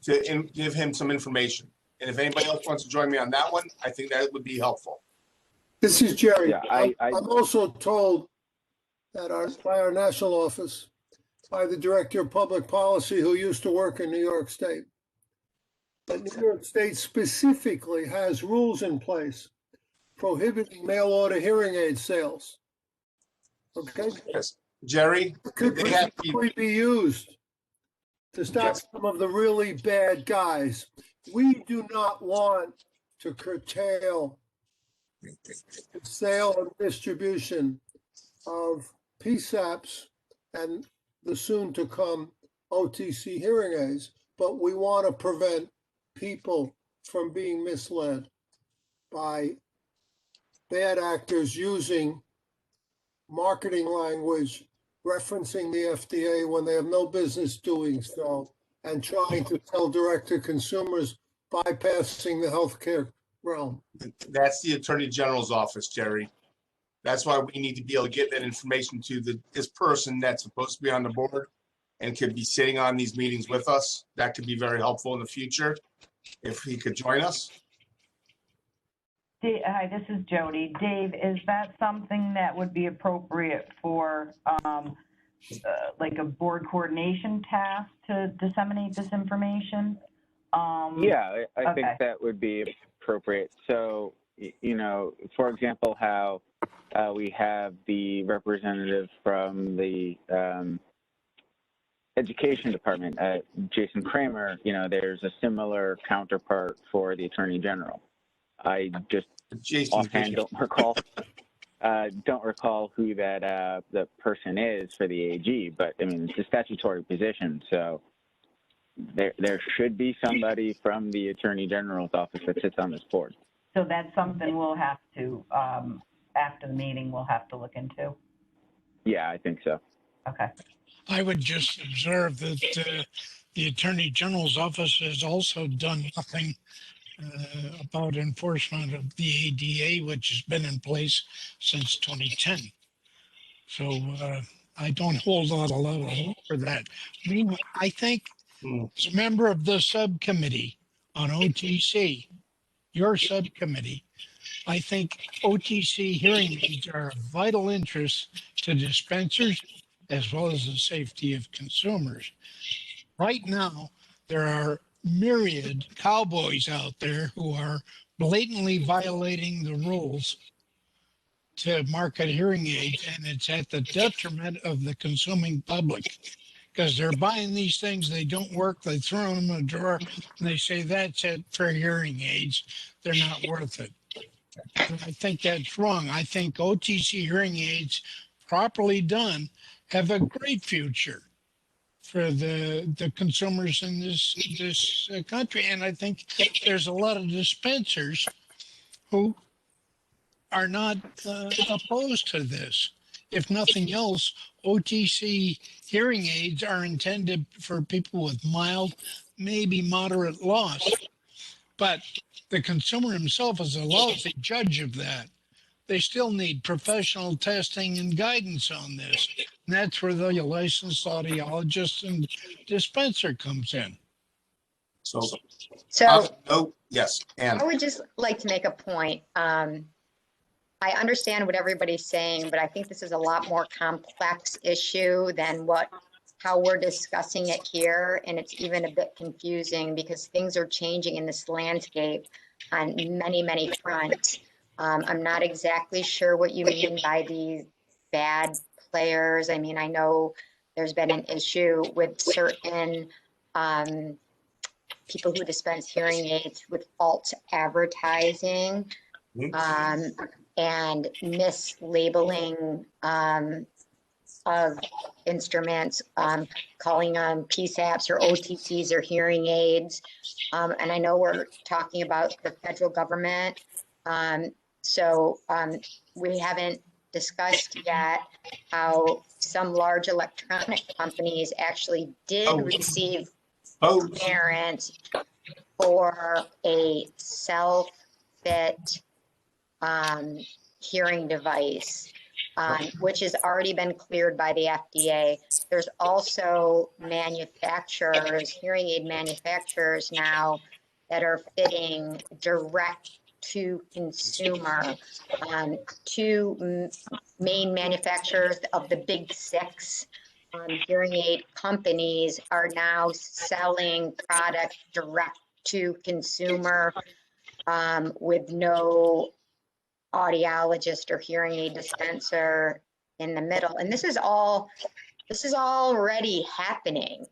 to give him some information. And if anybody else wants to join me on that one, I think that would be helpful. This is Jerry. Yeah, I'm also told that by our national office, by the Director of Public Policy who used to work in New York State, that New York State specifically has rules in place prohibiting mail-order hearing aid sales. Okay? Yes. Jerry, could be used to stop some of the really bad guys. We do not want to curtail the sale and distribution of PSAPs and the soon-to-come OTC hearing aids, but we want to prevent people from being misled by bad actors using marketing language referencing the FDA when they have no business doing so, and trying to sell direct to consumers, bypassing the healthcare realm. That's the Attorney General's office, Jerry. That's why we need to be able to get that information to this person that's supposed to be on the board and could be sitting on these meetings with us. That could be very helpful in the future if he could join us. Hi, this is Jody. Dave, is that something that would be appropriate for like a board coordination task to disseminate this information? Yeah, I think okay. that would be appropriate. So, you know, for example, how we have the representative from the education department, Jason Kramer, you know, there's a similar counterpart for the Attorney General. I just offhand don't recall who that the person is for the AG, but I mean, it's a statutory position, so there should be somebody from the Attorney General's office that sits on this board. So that's something we'll have to, after the meeting, we'll have to look into? Yeah, I think so. Okay. I would just observe that the Attorney General's office has also done nothing about enforcement of the ADA, which has been in place since 2010. So I don't hold out a lot of hope for that. Meanwhile, I think as a member of the subcommittee on OTC, your subcommittee, I think OTC hearing aids are of vital interest to dispensers as well as the safety of consumers. Right now, there are myriad cowboys out there who are blatantly violating the rules to market hearing aids, and it's at the detriment of the consuming public because they're buying these things, they don't work, they throw them in a drawer, and they say that's it for hearing aids. They're not worth it. And I think that's wrong. I think OTC hearing aids, properly done, have a great future for the consumers in this country. And I think there's a lot of dispensers who are not opposed to this. If nothing else, OTC hearing aids are intended for people with mild, maybe moderate loss. But the consumer himself is a lousy judge of that. They still need professional testing and guidance on this. And that's where the licensed audiologist and dispenser comes in. So yes, and I would just like to make a point. I understand what everybody's saying, but I think this is a lot more complex issue than how we're discussing it here. And it's even a bit confusing because things are changing in this landscape on many, many fronts. I'm not exactly sure what you mean by these bad players. I mean, I know there's been an issue with certain people who dispense hearing aids with false advertising and mislabeling of instruments, calling them PSAPs or OTCs or hearing aids. And I know we're talking about the federal government. So we haven't discussed yet how some large electronic companies actually did receive clearance for a self-fit hearing device, which has already been cleared by the FDA. There's also manufacturers, hearing aid manufacturers now that are fitting direct to consumer. Two main manufacturers of the big six hearing aid companies are now selling product direct to consumer with no audiologist or hearing aid dispenser in the middle. And this is already happening.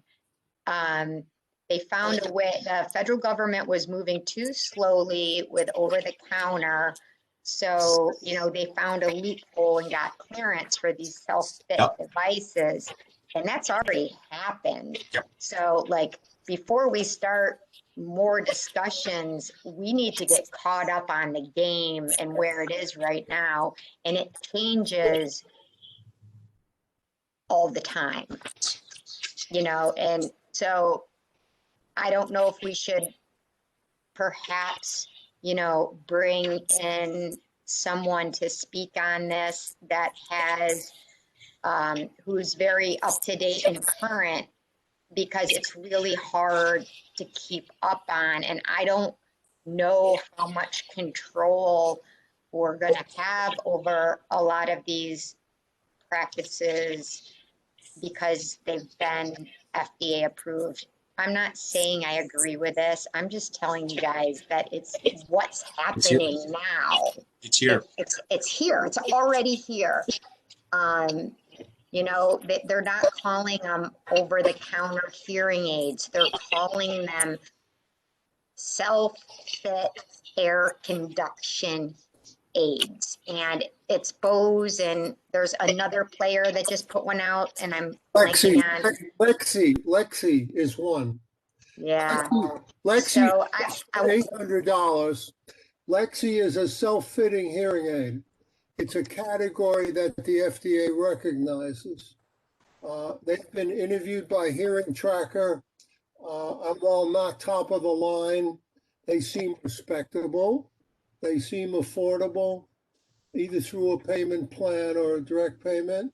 They found a way, the federal government was moving too slowly with over the counter. So, they found a loophole and got clearance for these self-fit devices. And that's already happened. So before we start more discussions, we need to get caught up on the game and where it is right now. And it changes all the time, you know, and so I don't know if we should perhaps, you know, bring in someone to speak on this that has, who's very up to date and current, because it's really hard to keep up on. And I don't know how much control we're going to have over a lot of these practices because they've been FDA approved. I'm not saying I agree with this. I'm just telling you guys that it's what's happening now. It's here. It's here. It's already here. You know, they're not calling them over-the-counter hearing aids. They're calling them self-fit air conduction aids. And it's Bose, and there's another player that just put one out, and I'm blanking on. Lexi is one. Yeah. Lexi So is $800. Lexi is a self-fitting hearing aid. It's a category that the FDA recognizes. They've been interviewed by Hearing Tracker. While not top of the line, they seem respectable. They seem affordable, either through a payment plan or a direct payment.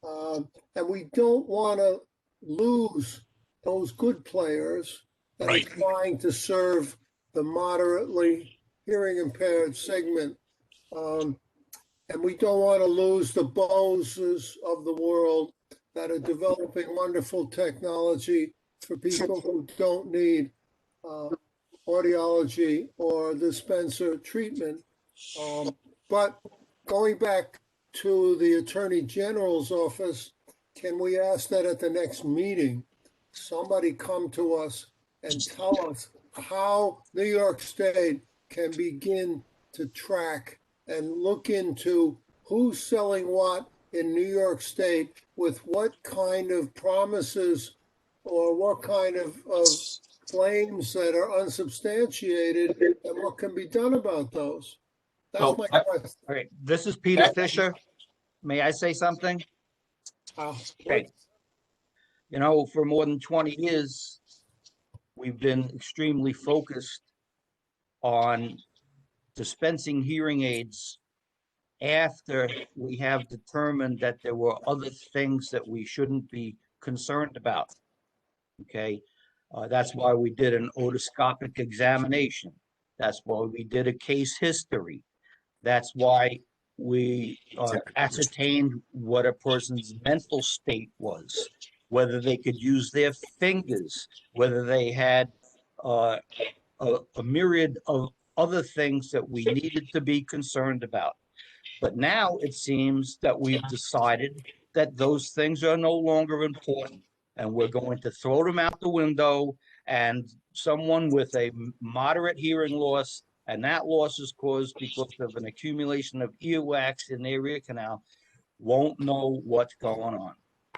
And we don't want to lose those good players that are trying to serve the moderately hearing impaired segment. And we don't want to lose the Boses of the world that are developing wonderful technology for people who don't need audiology or dispenser treatment. But going back to the Attorney General's office, can we ask that at the next meeting, somebody come to us and tell us how New York State can begin to track and look into who's selling what in New York State with what kind of promises or what kind of claims that are unsubstantiated and what can be done about those. That's my question. All right, this is Peter Fischer. May I say something? Okay. You know, for more than 20 years, we've been extremely focused on dispensing hearing aids after we have determined that there were other things that we shouldn't be concerned about. Okay, that's why we did an otoscopic examination. That's why we did a case history. That's why we ascertained what a person's mental state was, whether they could use their fingers, whether they had a myriad of other things that we needed to be concerned about. But now it seems that we've decided that those things are no longer important, and we're going to throw them out the window, and someone with a moderate hearing loss, and that loss is caused because of an accumulation of earwax in their ear canal, won't know what's going on.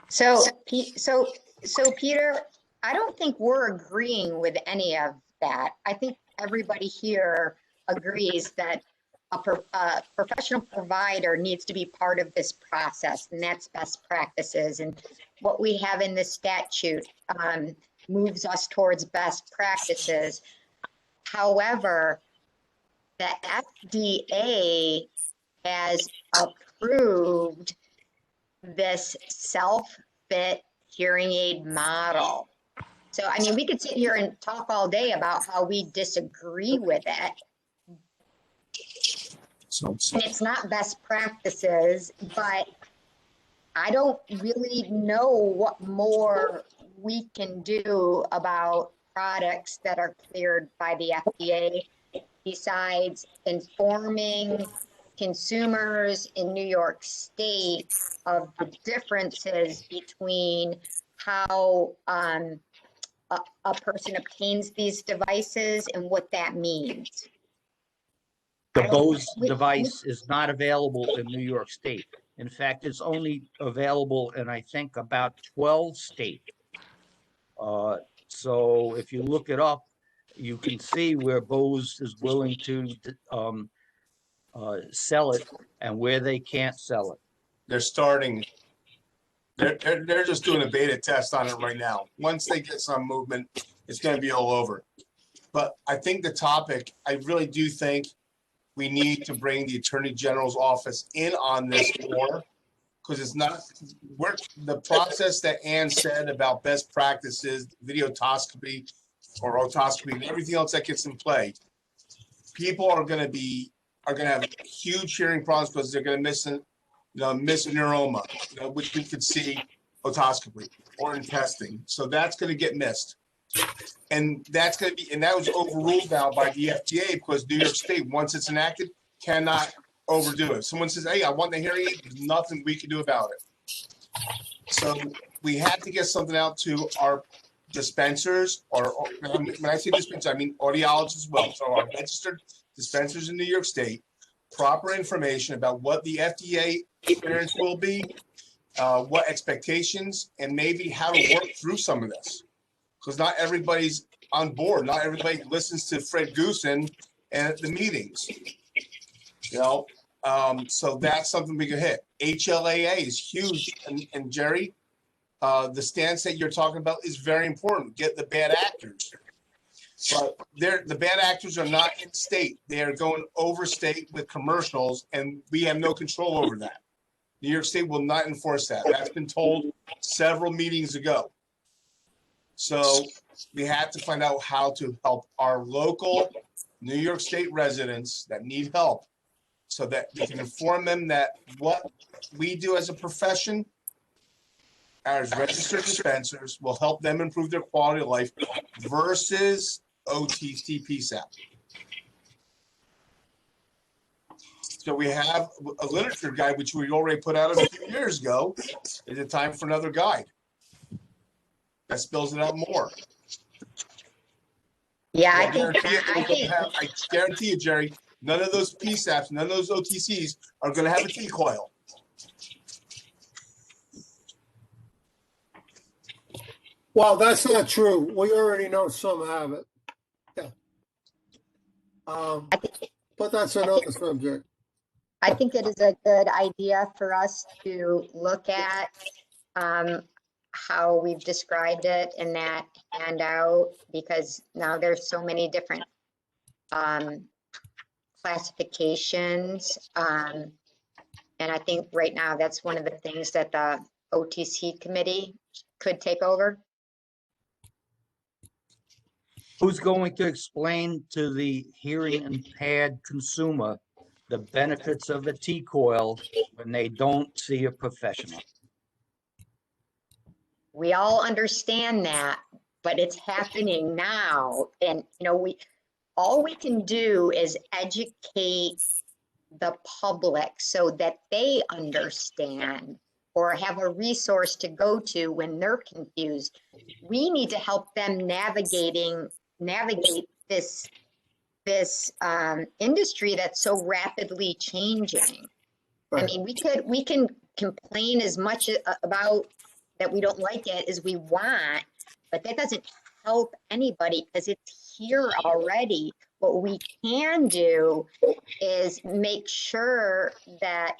So Peter, I don't think we're agreeing with any of that. I think everybody here agrees that a professional provider needs to be part of this process, and that's best practices. And what we have in the statute moves us towards best practices. However, the FDA has approved this self-fit hearing aid model. So, I mean, we could sit here and talk all day about how we disagree with it. And it's not best practices, but I don't really know what more we can do about products that are cleared by the FDA besides informing consumers in New York State of the differences between how a person obtains these devices and what that means. The Bose device is not available in New York State. In fact, it's only available in, I think, about 12 states. So if you look it up, you can see where Bose is willing to sell it and where they can't sell it. They're starting They're just doing a beta test on it right now. Once they get some movement, it's going to be all over. But I think the topic, I really do think we need to bring the Attorney General's office in on this more, because it's not the process that Ann said about best practices, videotoscopy or otoscopy, and everything else that gets in play. People are going to have huge hearing problems because they're going to miss a neuroma, which we could see otoscopy or in testing. So that's going to get missed. And that was overruled now by the FDA because New York State, once it's enacted, cannot overdo it. Someone says, hey, I want the hearing aid, there's nothing we can do about it. So we have to get something out to our dispensers, or when I say dispensers, I mean audiologists as well. So our registered dispensers in New York State, proper information about what the FDA clearance will be, what expectations, and maybe how to work through some of this. Because not everybody's on board. Not everybody listens to Fred Goosen at the meetings. So that's something we could hit. HLAA is huge. And Jerry, the stance that you're talking about is very important. Get the bad actors. But the bad actors are not in state. They are going overstate with commercials, and we have no control over that. New York State will not enforce that. That's been told several meetings ago. So we have to find out how to help our local New York State residents that need help, so that we can inform them that what we do as a profession, as registered dispensers, will help them improve their quality of life versus OTC PSAP. So we have a literature guide, which we already put out a few years ago. Is it time for another guide that spells it out more? Yeah, I guarantee you, Jerry, none of those PSAPs, none of those OTCs are going to have a T-coil. Well, that's not true. We already know some have it. Yeah. But that's another subject. I think it is a good idea for us to look at how we've described it in that handout, because now there's so many different classifications. And I think right now that's one of the things that the OTC committee could take over. Who's going to explain to the hearing impaired consumer the benefits of a T-coil when they don't see a professional? We all understand that, but it's happening now. And, all we can do is educate the public so that they understand or have a resource to go to when they're confused. We need to help them navigate this industry that's so rapidly changing. Right. I mean, we can complain as much about that we don't like it as we want, but that doesn't help anybody because it's here already. What we can do is make sure that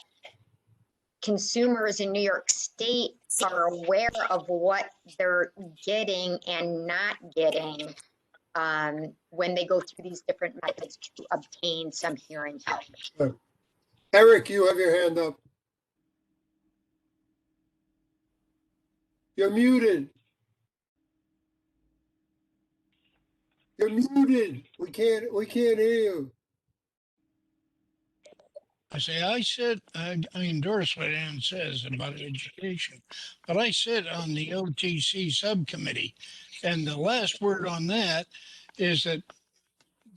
consumers in New York State are aware of what they're getting and not getting when they go through these different methods to obtain some hearing help. Eric, you have your hand up. You're muted. You're muted. We can't hear you. I endorse what Ann says about education, but I sit on the OTC subcommittee, and the last word on that is that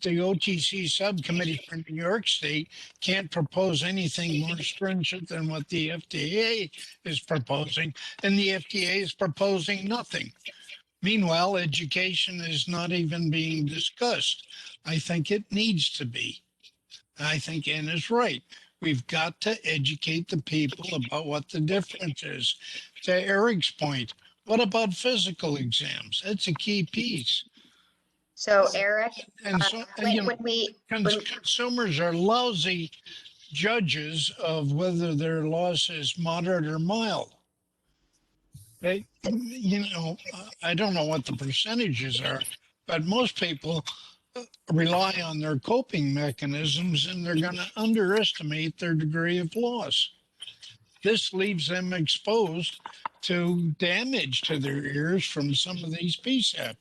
the OTC subcommittee for New York State can't propose anything more stringent than what the FDA is proposing, and the FDA is proposing nothing. Meanwhile, education is not even being discussed. I think it needs to be. I think Ann is right. We've got to educate the people about what the difference is. To Eric's point, what about physical exams? That's a key piece. So, Eric, consumers are lousy judges of whether their loss is moderate or mild. I don't know what the percentages are, but most people rely on their coping mechanisms and they're going to underestimate their degree of loss. This leaves them exposed to damage to their ears from some of these PSAPs.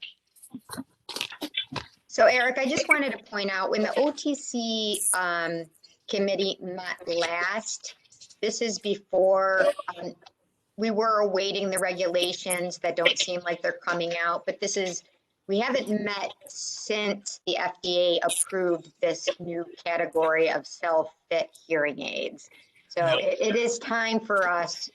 So Eric, I just wanted to point out when the OTC committee met last, this is before we were awaiting the regulations that don't seem like they're coming out, but we haven't met since the FDA approved this new category of self-fit hearing aids. So it is time for us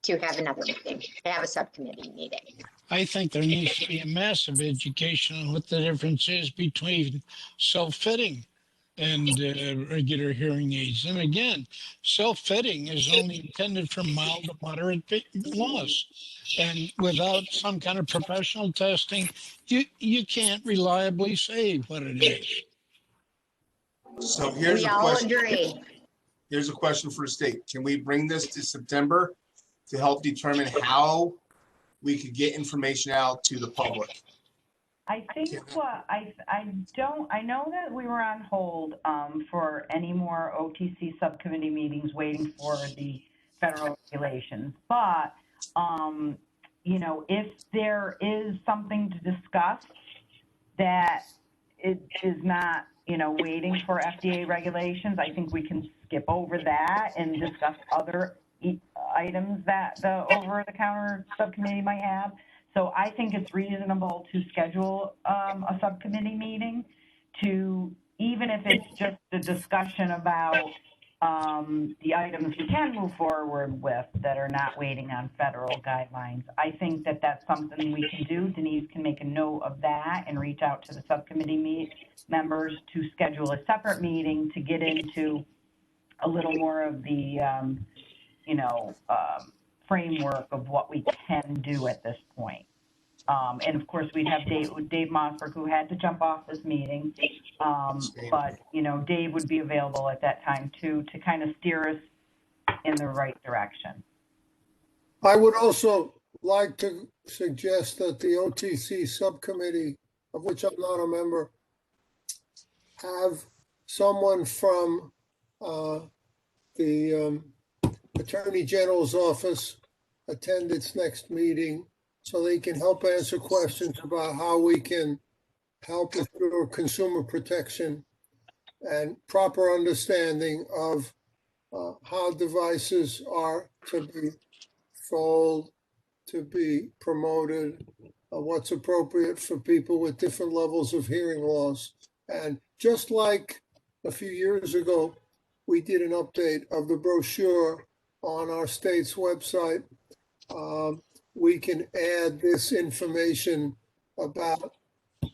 to have another meeting, to have a subcommittee meeting. I think there needs to be a massive education on what the difference is between self-fitting and regular hearing aids. And again, self-fitting is only intended for mild to moderate loss. And without some kind of professional testing, you can't reliably say what it is. So here's We a all question. agree. Here's a question for the state. Can we bring this to September to help determine how we could get information out to the public? I think I know that we were on hold for any more OTC subcommittee meetings waiting for the federal regulations. But, you know, if there is something to discuss that it is not, you know, waiting for FDA regulations, I think we can skip over that and discuss other items that the over-the-counter subcommittee might have. So I think it's reasonable to schedule a subcommittee meeting to, even if it's just a discussion about the items we can move forward with that are not waiting on federal guidelines. I think that that's something we can do. Denise can make a note of that and reach out to the subcommittee members to schedule a separate meeting to get into a little more of the, framework of what we can do at this point. And of course, we'd have Dave Mossberg, who had to jump off this meeting. But, you know, Dave would be available at that time too, to kind of steer us in the right direction. I would also like to suggest that the OTC subcommittee, of which I'm not a member, have someone from the Attorney General's office attend its next meeting so they can help answer questions about how we can help ensure consumer protection and proper understanding of how devices are to be sold, to be promoted, what's appropriate for people with different levels of hearing loss. And just like a few years ago, we did an update of the brochure on our state's website. We can add this information about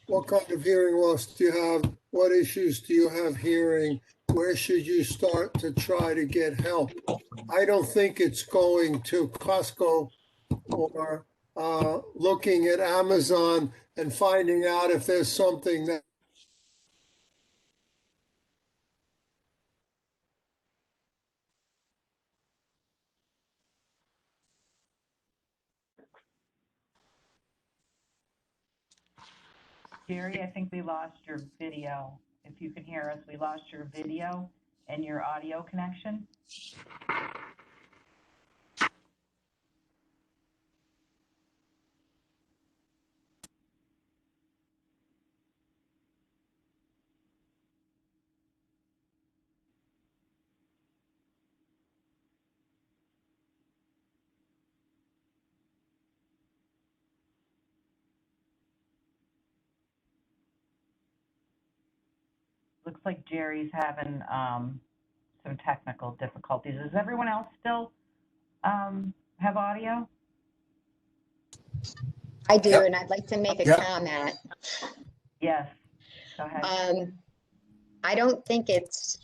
what kind of hearing loss do you have, what issues do you have hearing, where should you start to try to get help. I don't think it's going to Costco or looking at Amazon and finding out if there's something that Jerry, I think we lost your video. If you can hear us, we lost your video and your audio connection. Looks like Jerry's having some technical difficulties. Does everyone else still have audio? I do, and I'd like to make a comment. Yes, go ahead. I don't think it's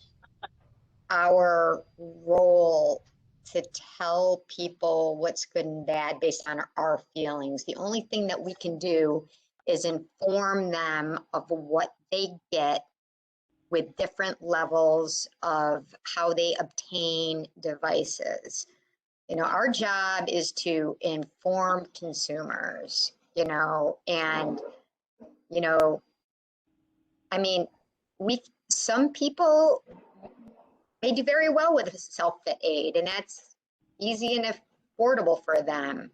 our role to tell people what's good and bad based on our feelings. The only thing that we can do is inform them of what they get with different levels of how they obtain devices. You know, our job is to inform consumers, you know, and, you know, I mean, some people, they do very well with self-fit aid, and that's easy and affordable for them.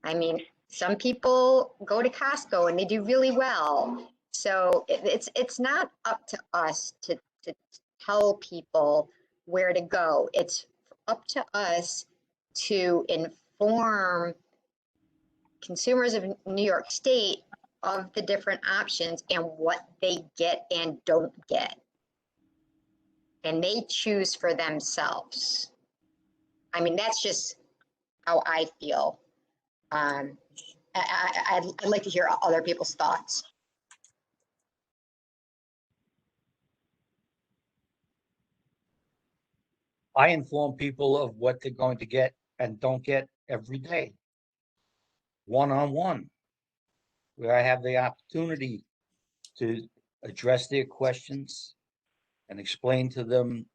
I mean, some people go to Costco and they do really well. So it's not up to us to tell people where to go. It's up to us to inform consumers of New York State of the different options and what they get and don't get. And they choose for themselves. I mean, that's just how I feel. I'd like to hear other people's thoughts. I inform people of what they're going to get and don't get every day, one-on-one, where I have the opportunity to address their questions and explain to them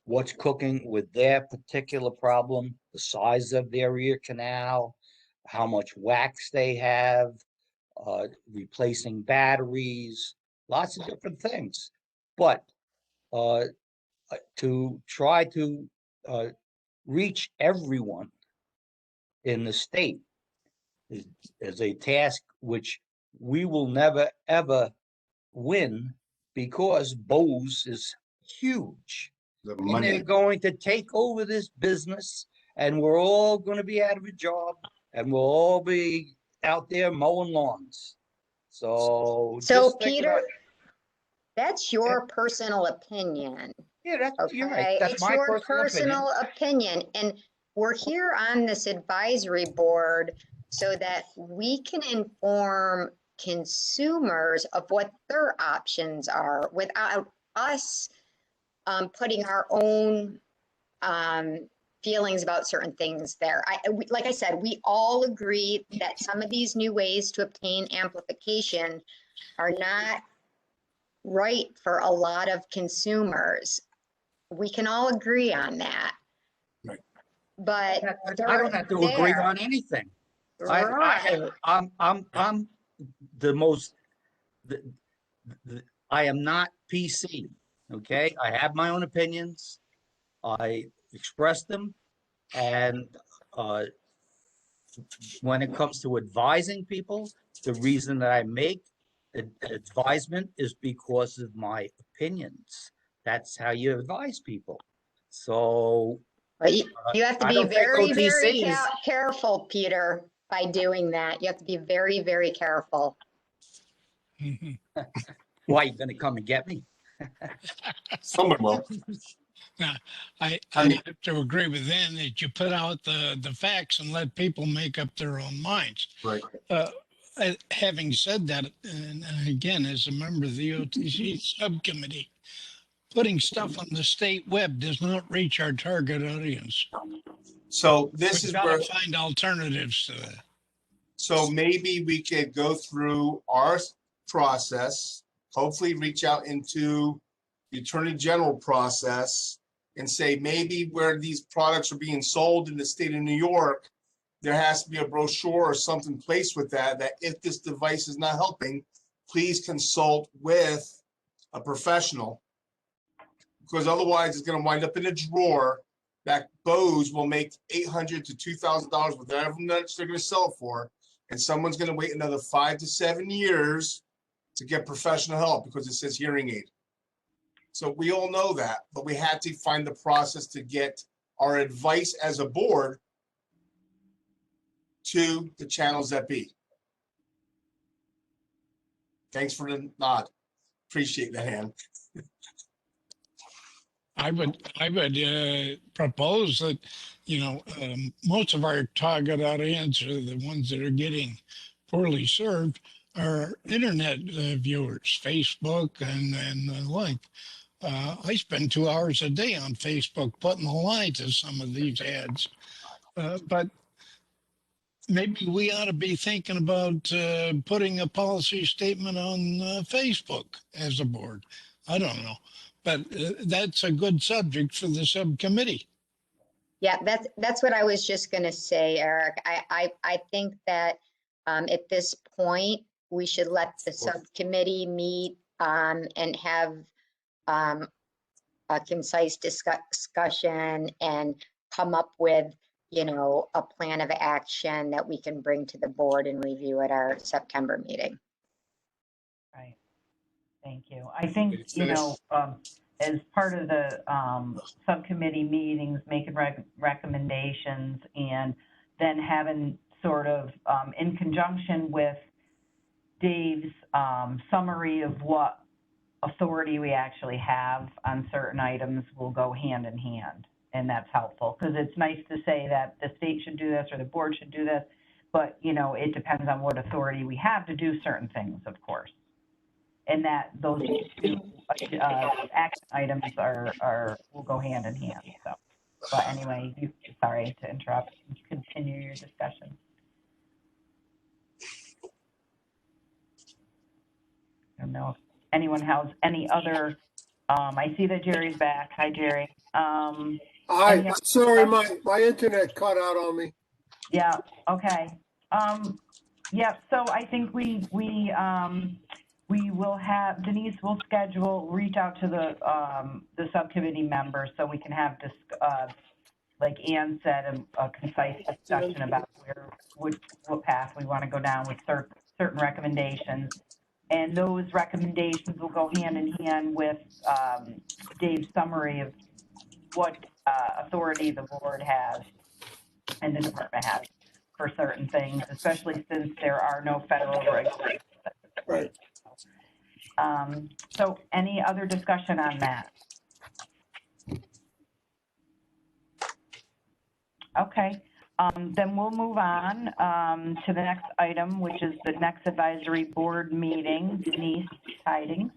what's cooking with their particular problem, the size of their ear canal, how much wax they have, replacing batteries, lots of different things. But to try to reach everyone in the state is a task which we will never, ever win, because Bose is huge. And they're going to take over this business, and we're all going to be out of a job, and we'll all be out there mowing lawns. So Peter, that's your personal opinion. Yeah, that's okay? You're right. That's it's my your personal opinion. And we're here on this advisory board so that we can inform consumers of what their options are without us putting our own feelings about certain things there. Like I said, we all agree that some of these new ways to obtain amplification are not right for a lot of consumers. We can all agree on that. Right. But I don't have to agree on anything. Right. I'm the most, I am not PC, okay? I have my own opinions. I express them. And when it comes to advising people, the reason that I make advisement is because of my opinions. That's how you advise people. So you have to be very careful, Peter, by doing that. You have to be very, very careful. Why, you gonna come and get me? Someone will. Now, I have to agree with Ann that you put out the facts and let people make up their own minds. Right. Having said that, and again, as a member of the OTC subcommittee, putting stuff on the state web does not reach our target audience. So this is where find alternatives to that. So maybe we could go through our process, hopefully reach out into the Attorney General process and say maybe where these products are being sold in the state of New York, there has to be a brochure or something placed with that if this device is not helping, please consult with a professional. Because otherwise it's going to wind up in a drawer that Bose will make $800 to $2,000 with everything that they're going to sell it for. And someone's going to wait another 5 to 7 years to get professional help because it says hearing aid. So we all know that, but we had to find the process to get our advice as a board to the channels that be. Thanks for the nod. Appreciate that, Ann. I would propose that, most of our target audience, are the ones that are getting poorly served, are internet viewers, Facebook and the like. I spend 2 hours a day on Facebook putting the line to some of these ads. But maybe we ought to be thinking about putting a policy statement on Facebook as a board. I don't know. But that's a good subject for the subcommittee. Yeah, that's what I was just going to say, Eric. I think that at this point, we should let the subcommittee meet and have a concise discussion and come up with, you know, a plan of action that we can bring to the board and review at our September meeting. Right. Thank you. I think, you know, as part of the subcommittee meetings, making recommendations and then having sort of in conjunction with Dave's summary of what authority we actually have on certain items will go hand in hand. And that's helpful because it's nice to say that the state should do this or the board should do this, but, you know, it depends on what authority we have to do certain things, of course. And that those two action items will go hand in hand. So, but anyway, sorry to interrupt. Continue your discussion. I don't know if anyone has any other. I see that Jerry's back. Hi, Jerry. Hi. Sorry, my internet cut out on me. Yeah. Okay. Yeah. So I think we will have, Denise will reach out to the subcommittee members so we can have like Ann said, a concise discussion about what path we want to go down with certain recommendations. And those recommendations will go hand in hand with Dave's summary of what authority the board has and the department has for certain things, especially since there are no federal regulations. Right. So any other discussion on that? Okay, then we'll move on to the next item, which is the next advisory board meeting. Denise Tidings.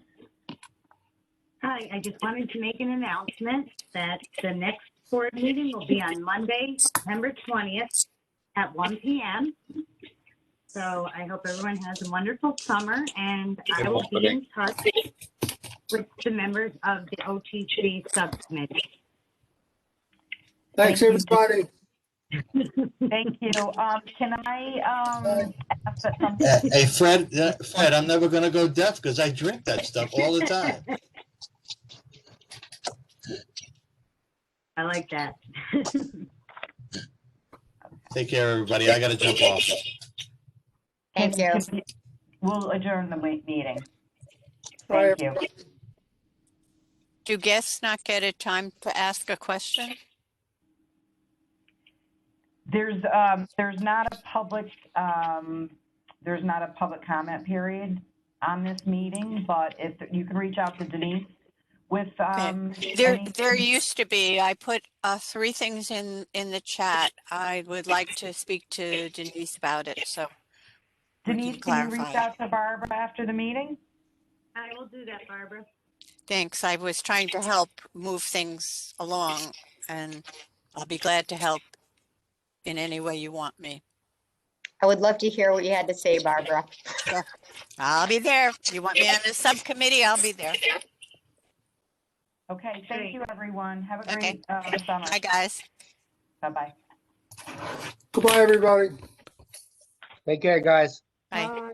Hi, I just wanted to make an announcement that the next board meeting will be on Monday, September 20th at 1 p.m. So I hope everyone has a wonderful summer, and I will be in touch with the members of the OTC subcommittee. Thanks, everybody. Thank you. Can I ask that something? Hey, Fred, I'm never going to go deaf because I drink that stuff all the time. I like that. Take care, everybody. I got to jump off. Thank you. We'll adjourn the meeting. Thank you. Do guests not get a time to ask a question? There's not a public comment period on this meeting, but if you can reach out to Denise with there used to be. I put 3 things in the chat. I would like to speak to Denise about it. So Denise, can you reach out to Barbara after the meeting? I will do that, Barbara. Thanks. I was trying to help move things along, and I'll be glad to help in any way you want me. I would love to hear what you had to say, Barbara. Sure. I'll be there. You want me on the subcommittee? I'll be there. Okay. Thank you, everyone. Have a great summer. Bye, guys. Bye-bye. Goodbye, everybody. Take care, guys. Bye.